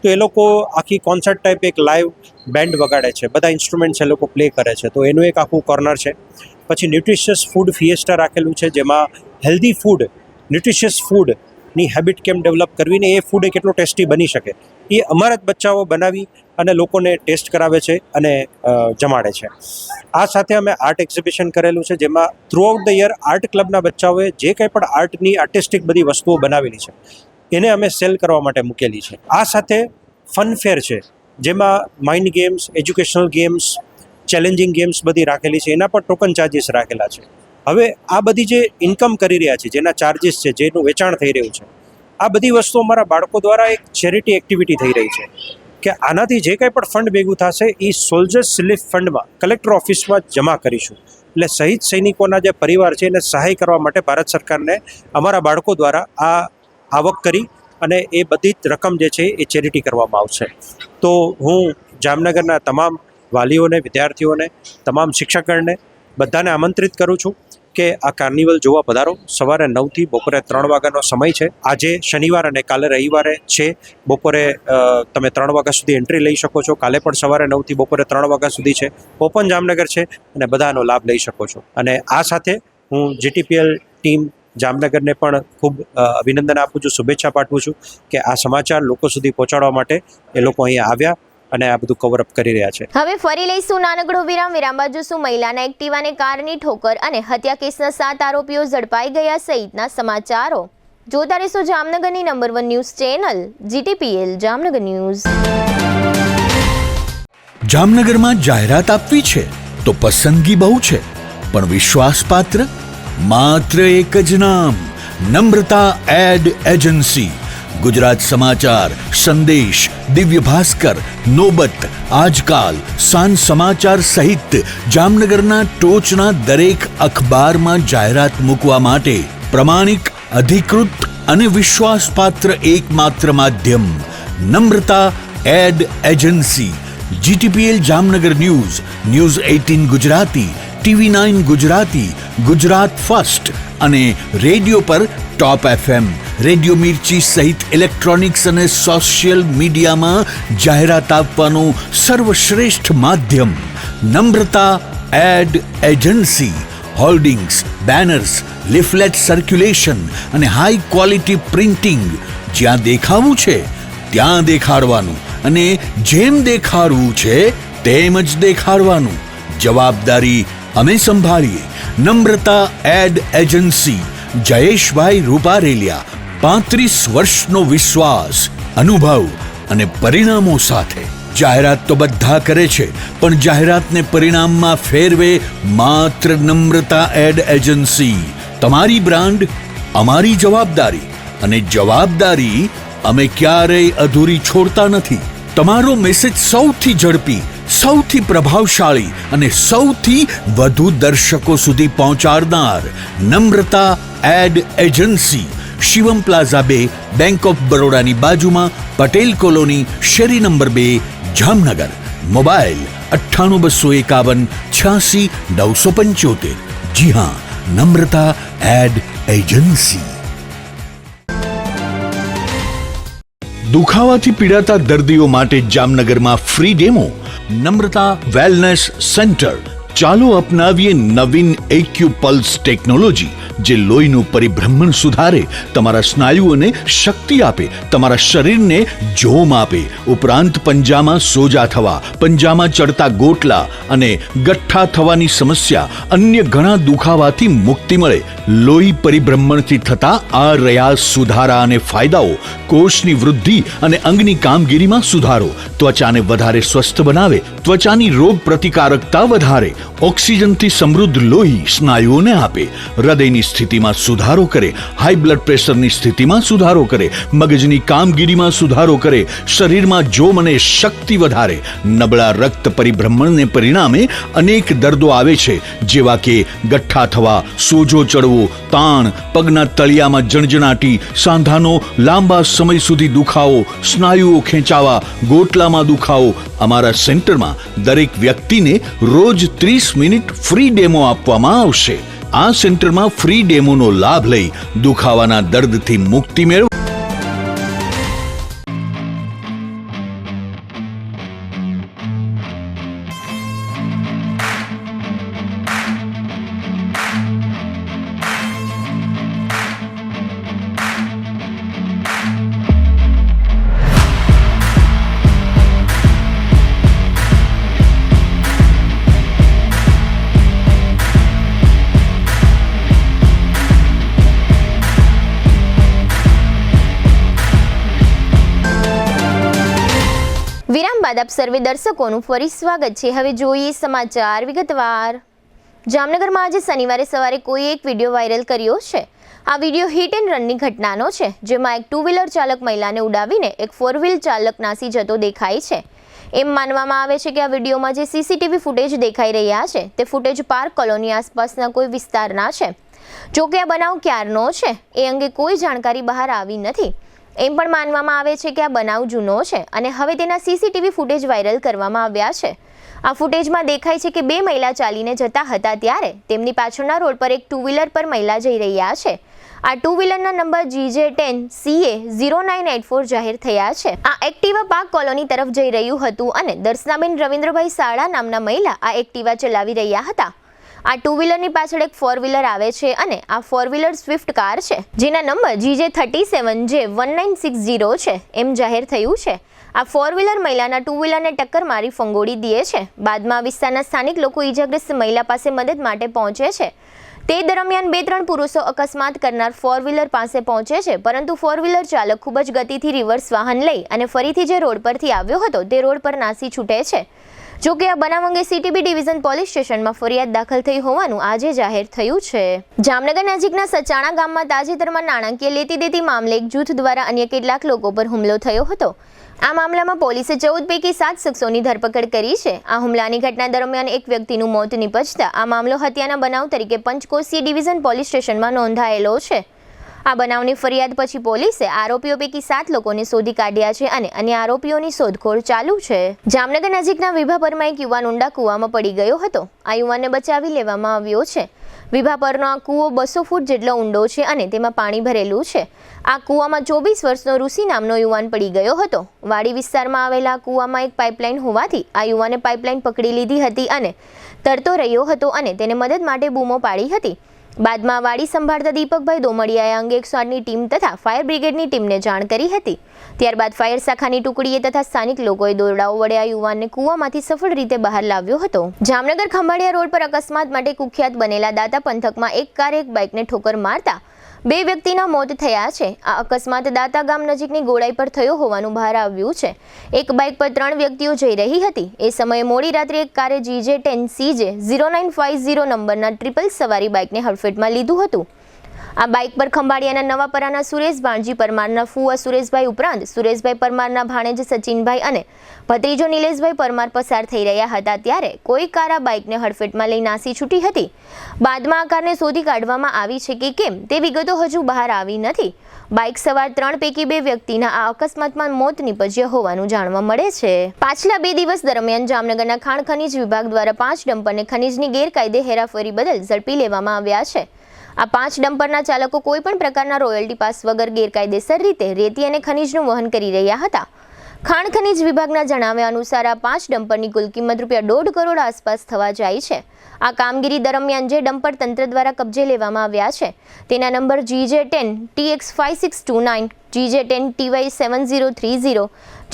તો એ લોકો આખી કોન્સર્ટ ટાઈપ એક લાઈવ બેન્ડ વગાડે છે, બધા ઇન્સ્ટ્રુમેન્ટ્સ એ લોકો પ્લે કરે છે. તો એનું એક આખું કોર્નર છે. પછી ન્યુટ્રિશિયસ ફૂડ ફિએસ્ટા રાખેલું છે, જેમાં હેલ્ધી ફૂડ, ન્યુટ્રિશિયસ ફૂડની હેબિટ કેમ ડેવલપ કરવી ને એ ફૂડ એ કેટલો ટેસ્ટી બની શકે એ અમારા જ બચ્ચાઓ બનાવી અને લોકોને ટેસ્ટ કરાવે છે અને જમાડે છે. આ સાથે અમે આર્ટ એક્ઝિબિશન કરેલું છે, જેમાં થ્રુઆઉટ ધ યર આર્ટ ક્લબના બચ્ચાઓએ જે કંઈ પણ આર્ટની આર્ટિસ્ટિક બધી વસ્તુઓ બનાવેલી છે એને અમે સેલ કરવા માટે મૂકેલી છે. આ સાથે ફન ફેર છે, જેમાં mind games, educational games, challenging games બધી રાખેલી છે. એના પર ટોકન ચાર્જીસ રાખેલા છે. હવે આ બધી જે ઇન્કમ કરી રહ્યા છે, જેના ચાર્જીસ છે, જેનું વેચાણ થઈ રહ્યું છે, આ બધી વસ્તુ અમારા બાળકો દ્વારા એક ચેરિટી એક્ટિવિટી થઈ રહી છે કે આનાથી જે કંઈ પણ ફંડ ભેગું થશે એ સોલ્જર્સ રિલીફ ફંડમાં કલેક્ટર ઓફિસમાં જમા કરીશું. એટલે શહીદ સૈનિકોના જે પરિવાર છે એને સહાય કરવા માટે ભારત સરકારને અમારા બાળકો દ્વારા આ આવક કરી અને એ બધી જ રકમ જે છે એ ચેરિટી કરવામાં આવશે. તો હું જામનગરના તમામ વાલીઓને, વિદ્યાર્થીઓને, તમામ શિક્ષકગણને બધાને આમંત્રિત કરું છું કે આ કાર્નિવલ જોવા પધારો. સવારે 9થી બપોરે 3 વાગ્યાનો સમય છે. આજે શનિવાર અને કાલે રવિવારે છે. બપોરે તમે 3 વાગ્યા સુધી એન્ટ્રી લઈ શકો છો. કાલે પણ સવારે 9થી બપોરે 3 વાગ્યા સુધી છે. ઓપન જામનગર છે અને બધાનો લાભ લઈ શકો છો. અને આ સાથે હું જીટીપીએલ ટીમ જામનગરને પણ ખૂબ અભિનંદન આપું છું, શુભેચ્છા પાઠવું છું કે આ સમાચાર લોકો સુધી પહોંચાડવા માટે એ લોકો અહીંયા આવ્યા અને આ બધું કવર અપ કરી રહ્યા છે. હવે ફરી લઈશું નાનકડો વિરામ બાદ જોશું મહિલાના એક્ટિવાને કારની ઠોકર અને હત્યા કેસના 7 આરોપીઓ ઝડપાઈ ગયા સહિતના સમાચારો. જોતા રહેશો જામનગરની number 1 news channel GTPL Jamnagar news. જામનગરમાં જાહેરાત આપવી છે તો પસંદગી બહુ છે, પણ વિશ્વાસપાત્ર માત્ર એક જ નામ, નમ્રતા એડ એજન્સી. ગુજરાત સમાચાર, સંદેશ, દિવ્ય ભાસ્કર, નોબત, આજકાલ, સાંજ સમાચાર સહિત જામનગરના ટોચના દરેક અખબારમાં જાહેરાત મૂકવા માટે પ્રમાણિક, અધિકૃત અને વિશ્વાસપાત્ર એકમાત્ર માધ્યમ Namrata ad agency. GTPL Jamnagar news, news 18 Gujarati, TV9 Gujarati, Gujarat first અને રેડિયો પર ટોપ FM, રેડિયો મિર્ચી સહિત ઇલેક્ટ્રોનિક્સ અને સોશિયલ મીડિયામાં જાહેરાત આપવાનું સર્વશ્રેષ્ઠ માધ્યમ Namrata ad agency. Hoardings, banners, leaflet circulation અને હાઈ ક્વોલિટી પ્રિન્ટિંગ. જ્યાં દેખાવું છે ત્યાં દેખાડવાનું અને જેમ દેખાડવું છે તેમ જ દેખાડવાનું. જવાબદારી અમે સંભાળીએ. નમ્રતા એડ એજન્સી, જયેશભાઈ રૂપારેલિયા. 35 વર્ષનો વિશ્વાસ, અનુભવ અને પરિણામો સાથે. જાહેરાત તો બધા કરે છે, પણ જાહેરાતને પરિણામમાં ફેરવે માત્ર નમ્રતા એડ એજન્સી. તમારી બ્રાન્ડ, અમારી જવાબદારી, અને જવાબદારી અમે ક્યારેય અધૂરી છોડતા નથી. તમારો મેસેજ સૌથી ઝડપી, સૌથી પ્રભાવશાળી અને સૌથી વધુ દર્શકો સુધી પહોંચાડનાર Namrata ad agency. Shivam plaza 2, bank of બરોડાની બાજુમાં, પટેલ કોલોની, શેરી નંબર 2, જામનગર. મોબાઈલ 98 251 86 975. જી હા, નમ્રતા એડ એજન્સી. દુખાવાથી પીડાતા દર્દીઓ માટે જામનગરમાં free demo. Namrata wellness centre. ચાલો અપનાવીએ નવીન એક્યુપલ્સ ટેકનોલોજી, જે લોહીનું પરિભ્રમણ સુધારે, તમારા સ્નાયુઓને શક્તિ આપે, તમારા શરીરને જોમ આપે. ઉપરાંત પંજામાં સોજા થવા, પંજામાં ચડતા ગોટલા અને ગઠ્ઠા થવાની સમસ્યા, અન્ય ઘણા દુખાવાથી મુક્તિ મળે. લોહી પરિભ્રમણથી થતા આ રહ્યા સુધારા અને ફાયદાઓ. કોષની વૃદ્ધિ અને અંગની કામગીરીમાં સુધારો, ત્વચાને વધારે સ્વસ્થ બનાવે, ત્વચાની રોગ પ્રતિકારકતા વધારે. ઓક્સિજનથી સમૃદ્ધ લોહી સ્નાયુઓને આપે. હૃદયની સ્થિતિમાં સુધારો કરે, હાઈ બ્લડ પ્રેશરની સ્થિતિમાં સુધારો કરે, મગજની કામગીરીમાં સુધારો કરે, શરીરમાં જોમ અને શક્તિ વધારે. નબળા રક્ત પરિભ્રમણને પરિણામે અનેક દર્દો આવે છે, જેવા કે ગઠ્ઠા થવા, સોજો ચડવો, તાણ, પગના તળિયામાં જણજણાટી, સાંધાનો લાંબા સમય સુધી દુખાવો, સ્નાયુઓ ખેંચાવા, ગોટલામાં દુખાવો. અમારા સેન્ટરમાં દરેક વ્યક્તિને રોજ 30 મિનિટ ફ્રી ડેમો આપવામાં આવશે. આ સેન્ટરમાં ફ્રી ડેમોનો લાભ લઈ દુખાવાના દર્દથી મુક્તિ મેળવો. વિરામ બાદ આપ સર્વે દર્શકોનું ફરી સ્વાગત છે. હવે જોઈએ સમાચાર વિગતવાર. જામનગરમાં આજે શનિવારે સવારે કોઈ એક વિડીયો વાયરલ કર્યો છે. આ વિડીયો હિટ એન્ડ રનની ઘટનાનો છે, જેમાં એક 2 વ્હીલર ચાલક મહિલાને ઉડાવીને એક 4 વ્હીલ ચાલક નાસી જતો દેખાય છે. એમ માનવામાં આવે છે કે આ વિડીયોમાં જે CCTV ફૂટેજ દેખાઈ રહ્યા છે તે ફૂટેજ પાર્ક કોલોની આસપાસના કોઈ વિસ્તારના છે. જોકે આ બનાવ ક્યારનો છે એ અંગે કોઈ જાણકારી બહાર આવી નથી. એમ પણ માનવામાં આવે છે કે આ બનાવ જૂનો છે અને હવે તેના CCTV ફૂટેજ વાયરલ કરવામાં આવ્યા છે. આ ફૂટેજમાં દેખાય છે કે 2 મહિલા ચાલીને જતા હતા ત્યારે તેમની પાછળના રોડ પર એક 2 વ્હીલર પર મહિલા જઈ રહ્યા છે. આ 2 વ્હીલરના નંબર GJ10CA0984 જાહેર થયા છે. આ એક્ટિવા પાર્ક કોલોની તરફ જઈ રહ્યું હતું અને દર્શનાબેન રવિન્દ્રભાઈ સાળા નામના મહિલા આ એક્ટિવા ચલાવી રહ્યા હતા. આ 2 વ્હીલરની પાછળ એક 4 વ્હીલર આવે છે અને આ 4 વ્હીલર સ્વિફ્ટ કાર છે જેના નંબર GJ37J1960 છે એમ જાહેર થયું છે. આ 4 વ્હીલર મહિલાના 2 વ્હીલરને ટક્કર મારી ફંગોળી દે છે. બાદમાં વિસ્તારના સ્થાનિક લોકો ઈજાગ્રસ્ત મહિલા પાસે મદદ માટે પહોંચે છે. તે દરમિયાન 2-3 પુરુષો અકસ્માત કરનાર 4 વ્હીલર પાસે પહોંચે છે, પરંતુ 4 વ્હીલર ચાલક ખૂબ જ ગતિથી રિવર્સ વાહન લઈ અને ફરીથી જે રોડ પરથી આવ્યો હતો તે રોડ પર નાસી છૂટે છે. જો કે આ બનાવ અંગે CTB ડિવિઝન પોલીસ સ્ટેશનમાં ફરિયાદ દાખલ થઈ હોવાનું આજે જાહેર થયું છે. જામનગર નજીકના સચાણા ગામમાં તાજેતરમાં નાણાકીય લેતી દેતી મામલે એક જૂથ દ્વારા અન્ય કેટલાક લોકો પર હુમલો થયો હતો. આ મામલામાં પોલીસે 14 પૈકી 7 શખ્સોની ધરપકડ કરી છે. આ હુમલાની ઘટના દરમિયાન એક વ્યક્તિનું મોત નિપજતા આ મામલો હત્યાના બનાવ તરીકે પંચકોશી ડિવિઝન પોલીસ સ્ટેશનમાં નોંધાયેલો છે. આ બનાવની ફરિયાદ પછી પોલીસે આરોપીઓ પૈકી 7 લોકોને શોધી કાઢ્યા છે અને અન્ય આરોપીઓની શોધખોળ ચાલુ છે. જામનગર નજીકના વિભાપરમાં એક યુવાન ઊંડા કૂવામાં પડી ગયો હતો. આ યુવાનને બચાવી લેવામાં આવ્યો છે. વિભાપરનો આ કૂવો 200 ફૂટ જેટલો ઊંડો છે અને તેમાં પાણી ભરેલું છે. આ કૂવામાં 24 વર્ષનો ઋષિ નામનો યુવાન પડી ગયો હતો. વાડી વિસ્તારમાં આવેલા કૂવામાં એક પાઇપલાઇન હોવાથી આ યુવાને પાઇપલાઇન પકડી લીધી હતી અને તરતો રહ્યો હતો અને તેને મદદ માટે બૂમો પાડી હતી. બાદમાં વાડી સંભાળતા દીપકભાઈ દોમડિયાએ અંગે 108ની ટીમ તથા ફાયર બ્રિગેડની ટીમને જાણ કરી હતી. ત્યારબાદ ફાયર શાખાની ટુકડીએ તથા સ્થાનિક લોકોએ દોરડાઓ વડે આ યુવાનને કૂવામાંથી સફળ રીતે બહાર લાવ્યો હતો. જામનગર ખંભાળિયા રોડ પર અકસ્માત માટે કુખ્યાત બનેલા દાતા પંથકમાં એક કાર એક બાઇકને ઠોકર મારતા 2 વ્યક્તિના મોત થયા છે. આ અકસ્માત દાતા ગામ નજીકની ગોળાઈ પર થયો હોવાનું બહાર આવ્યું છે. એક બાઇક પર 3 વ્યક્તિઓ જઈ રહી હતી. એ સમયે મોડી રાત્રે એક કારે GJ10CJ0950 નંબરના ટ્રિપલ સવારી બાઇકને હડફેટમાં લીધું હતું. આ બાઇક પર ખંભાળિયાના નવાપરાના સુરેશ ભાણજી પરમારના ફુવા સુરેશભાઈ ઉપરાંત સુરેશભાઈ પરમારના ભાણેજ સચિનભાઈ અને ભત્રીજો નિલેશભાઈ પરમાર પસાર થઈ રહ્યા હતા. ત્યારે કોઈ કાર આ બાઇકને હડફેટમાં લઈ નાસી છૂટી હતી. બાદમાં આ કારને શોધી કાઢવામાં આવી છે કે કેમ તે વિગતો હજુ બહાર આવી નથી. બાઇક સવાર 3 પૈકી 2 વ્યક્તિના આ અકસ્માતમાં મોત નિપજ્યા હોવાનું જાણવા મળે છે. પાછલા 2 દિવસ દરમિયાન જામનગરના ખાણ ખનીજ વિભાગ દ્વારા 5 ડમ્પરને ખનીજની ગેરકાયદે હેરાફેરી બદલ ઝડપી લેવામાં આવ્યા છે. આ 5 ડમ્પરના ચાલકો કોઈપણ પ્રકારના રોયલ્ટી પાસ વગર ગેરકાયદેસર રીતે રેતી અને ખનીજનું વહન કરી રહ્યા હતા. ખાણ ખનીજ વિભાગના જણાવ્યા અનુસાર આ 5 ડમ્પરની કુલ કિંમત ₹1.5 કરોડ આસપાસ થવા જાય છે. આ કામગીરી દરમિયાન જે ડમ્પર તંત્ર દ્વારા કબજે લેવામાં આવ્યા છે તેના number GJ10TX5629, GJ10TY7030,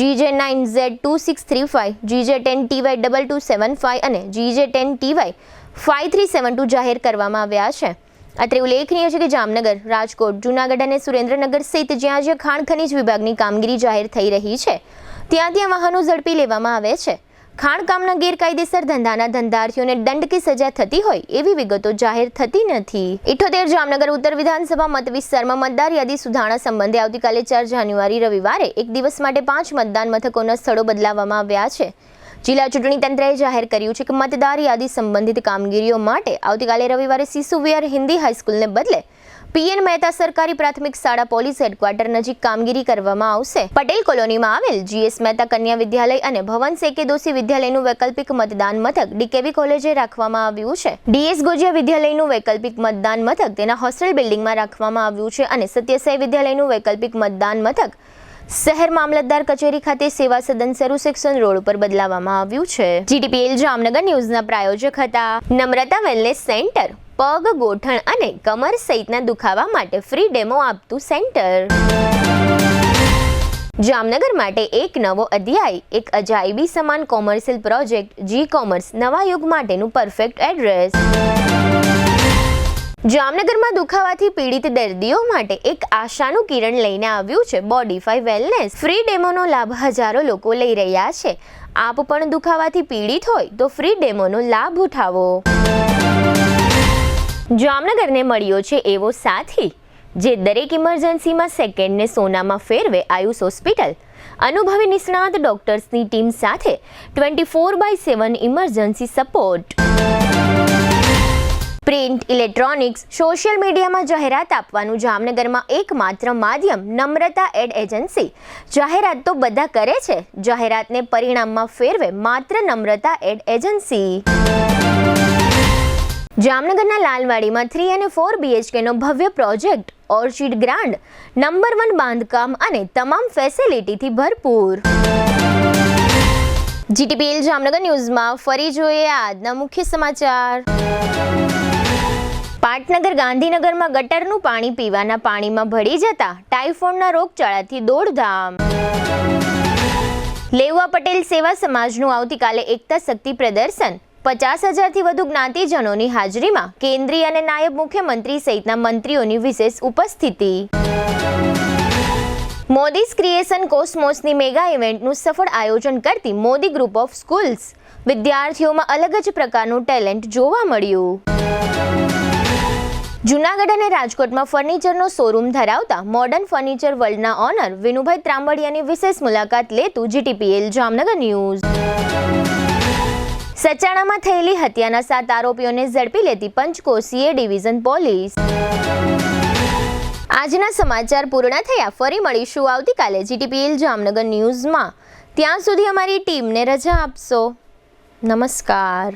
GJ9Z2635, GJ10TY2275 અને GJ10TY5372 જાહેર કરવામાં આવ્યા છે. અત્રે ઉલ્લેખનીય છે કે જામનગર, રાજકોટ, જૂનાગઢ અને સુરેન્દ્રનગર સહિત જ્યાં ખાણ ખનીજ વિભાગની કામગીરી જાહેર થઈ રહી છે ત્યાં વાહનો ઝડપી લેવામાં આવે છે. ખાણકામના ગેરકાયદેસર ધંધાના ધંધાર્થીઓને દંડ કે સજા થતી હોય એવી વિગતો જાહેર થતી નથી. 78 જામનગર ઉત્તર વિધાનસભા મત વિસ્તારમાં મતદાર યાદી સુધારણા સંબંધે આવતીકાલે 4 જાન્યુઆરી રવિવારે એક દિવસ માટે 5 મતદાન મથકોના સ્થળો બદલાવવામાં આવ્યા છે. જિલ્લા ચૂંટણી તંત્રએ જાહેર કર્યું છે કે મતદાર યાદી સંબંધિત કામગીરીઓ માટે આવતીકાલે રવિવારે શિશુ વિહાર હિન્દી હાઈસ્કૂલને બદલે PN મહેતા સરકારી પ્રાથમિક શાળા પોલીસ હેડક્વાર્ટર નજીક કામગીરી કરવામાં આવશે. પટેલ કોલોનીમાં આવેલ GS મહેતા કન્યા વિદ્યાલય અને ભવન સેકે દોશી વિદ્યાલયનું વૈકલ્પિક મતદાન મથક DKV કોલેજે રાખવામાં આવ્યું છે. DS ગોજિયા વિદ્યાલયનું વૈકલ્પિક મતદાન મથક તેના હોસ્ટેલ બિલ્ડિંગમાં રાખવામાં આવ્યું છે અને સત્યસાઈ વિદ્યાલયનું વૈકલ્પિક મતદાન મથક શહેર મામલતદાર કચેરી ખાતે સેવા સદન શરૂ સેક્શન રોડ પર બદલાવવામાં આવ્યું છે. GTPL જામનગર ન્યૂઝના પ્રાયોજક હતા નમ્રતા વેલનેસ સેન્ટર, પગ, ગોઠણ અને કમર સહિતના દુખાવા માટે ફ્રી ડેમો આપતું સેન્ટર. જામનગર માટે એક નવો અધ્યાય, એક અજાયબી સમાન કોમર્શિયલ પ્રોજેક્ટ G-કોમર્સ નવા યુગ માટેનું પરફેક્ટ એડ્રેસ. જામનગરમાં દુખાવાથી પીડિત દર્દીઓ માટે એક આશાનું કિરણ લઈને આવ્યું છે બોડીફાઈ વેલનેસ. ફ્રી ડેમોનો લાભ હજારો લોકો લઈ રહ્યા છે. આપ પણ દુખાવાથી પીડિત હોય તો ફ્રી ડેમોનો લાભ ઉઠાવો. જામનગરને મળ્યો છે એવો સાથી જે દરેક ઇમરજન્સીમાં સેકન્ડને સોનામાં ફેરવે. આયુષ હોસ્પિટલ અનુભવી નિષ્ણાત ડોક્ટર્સની ટીમ સાથે 24/7 emergency support. Print, electronics, social મીડિયામાં જાહેરાત આપવાનું જામનગરમાં એકમાત્ર માધ્યમ નમ્રતા એડ એજન્સી. જાહેરાત તો બધા કરે છે, જાહેરાતને પરિણામમાં ફેરવે માત્ર નમ્રતા એડ એજન્સી. જામનગરના લાલવાડીમાં 3 અને 4 BHKનો ભવ્ય પ્રોજેક્ટ, ઓર્ચિડ ગ્રાન્ડ, નંબર 1 બાંધકામ અને તમામ ફેસિલિટીથી ભરપૂર. જીટીપીએલ જામનગર ન્યૂઝમાં ફરી જોઈએ આજના મુખ્ય સમાચાર. પાટનગર ગાંધીનગરમાં ગટરનું પાણી પીવાના પાણીમાં ભળી જતા ટાઇફોઇડના રોગચાળાથી દોડધામ. લેવા પટેલ સેવા સમાજનું આવતીકાલે એકતા શક્તિ પ્રદર્શન. 50,000થી વધુ જ્ઞાતિજનોની હાજરીમાં કેન્દ્રીય અને નાયબ મુખ્યમંત્રી સહિતના મંત્રીઓની વિશેષ ઉપસ્થિતિ. મોદીઝ ક્રિએશન કોસ્મોસની મેગા ઇવેન્ટનું સફળ આયોજન કરતી મોદી ગ્રુપ ઓફ સ્કૂલ્સ. વિદ્યાર્થીઓમાં અલગ જ પ્રકારનું ટેલેન્ટ જોવા મળ્યું. જૂનાગઢ અને રાજકોટમાં ફર્નિચરનો શોરૂમ ધરાવતા મોડર્ન ફર્નિચર વર્લ્ડના ઓનર વિનુભાઈ ત્રાંબડિયાની વિશેષ મુલાકાત લેતું જીટીપીએલ જામનગર ન્યૂઝ. સચાણામાં થયેલી હત્યાના 7 આરોપીઓને ઝડપી લેતી પંચકોશીય ડિવિઝન પોલીસ. આજના સમાચાર પૂર્ણ થયા. ફરી મળીશું આવતીકાલે જીટીપીએલ જામનગર ન્યૂઝમાં. ત્યાં સુધી અમારી ટીમને રજા આપશો. નમસ્કાર.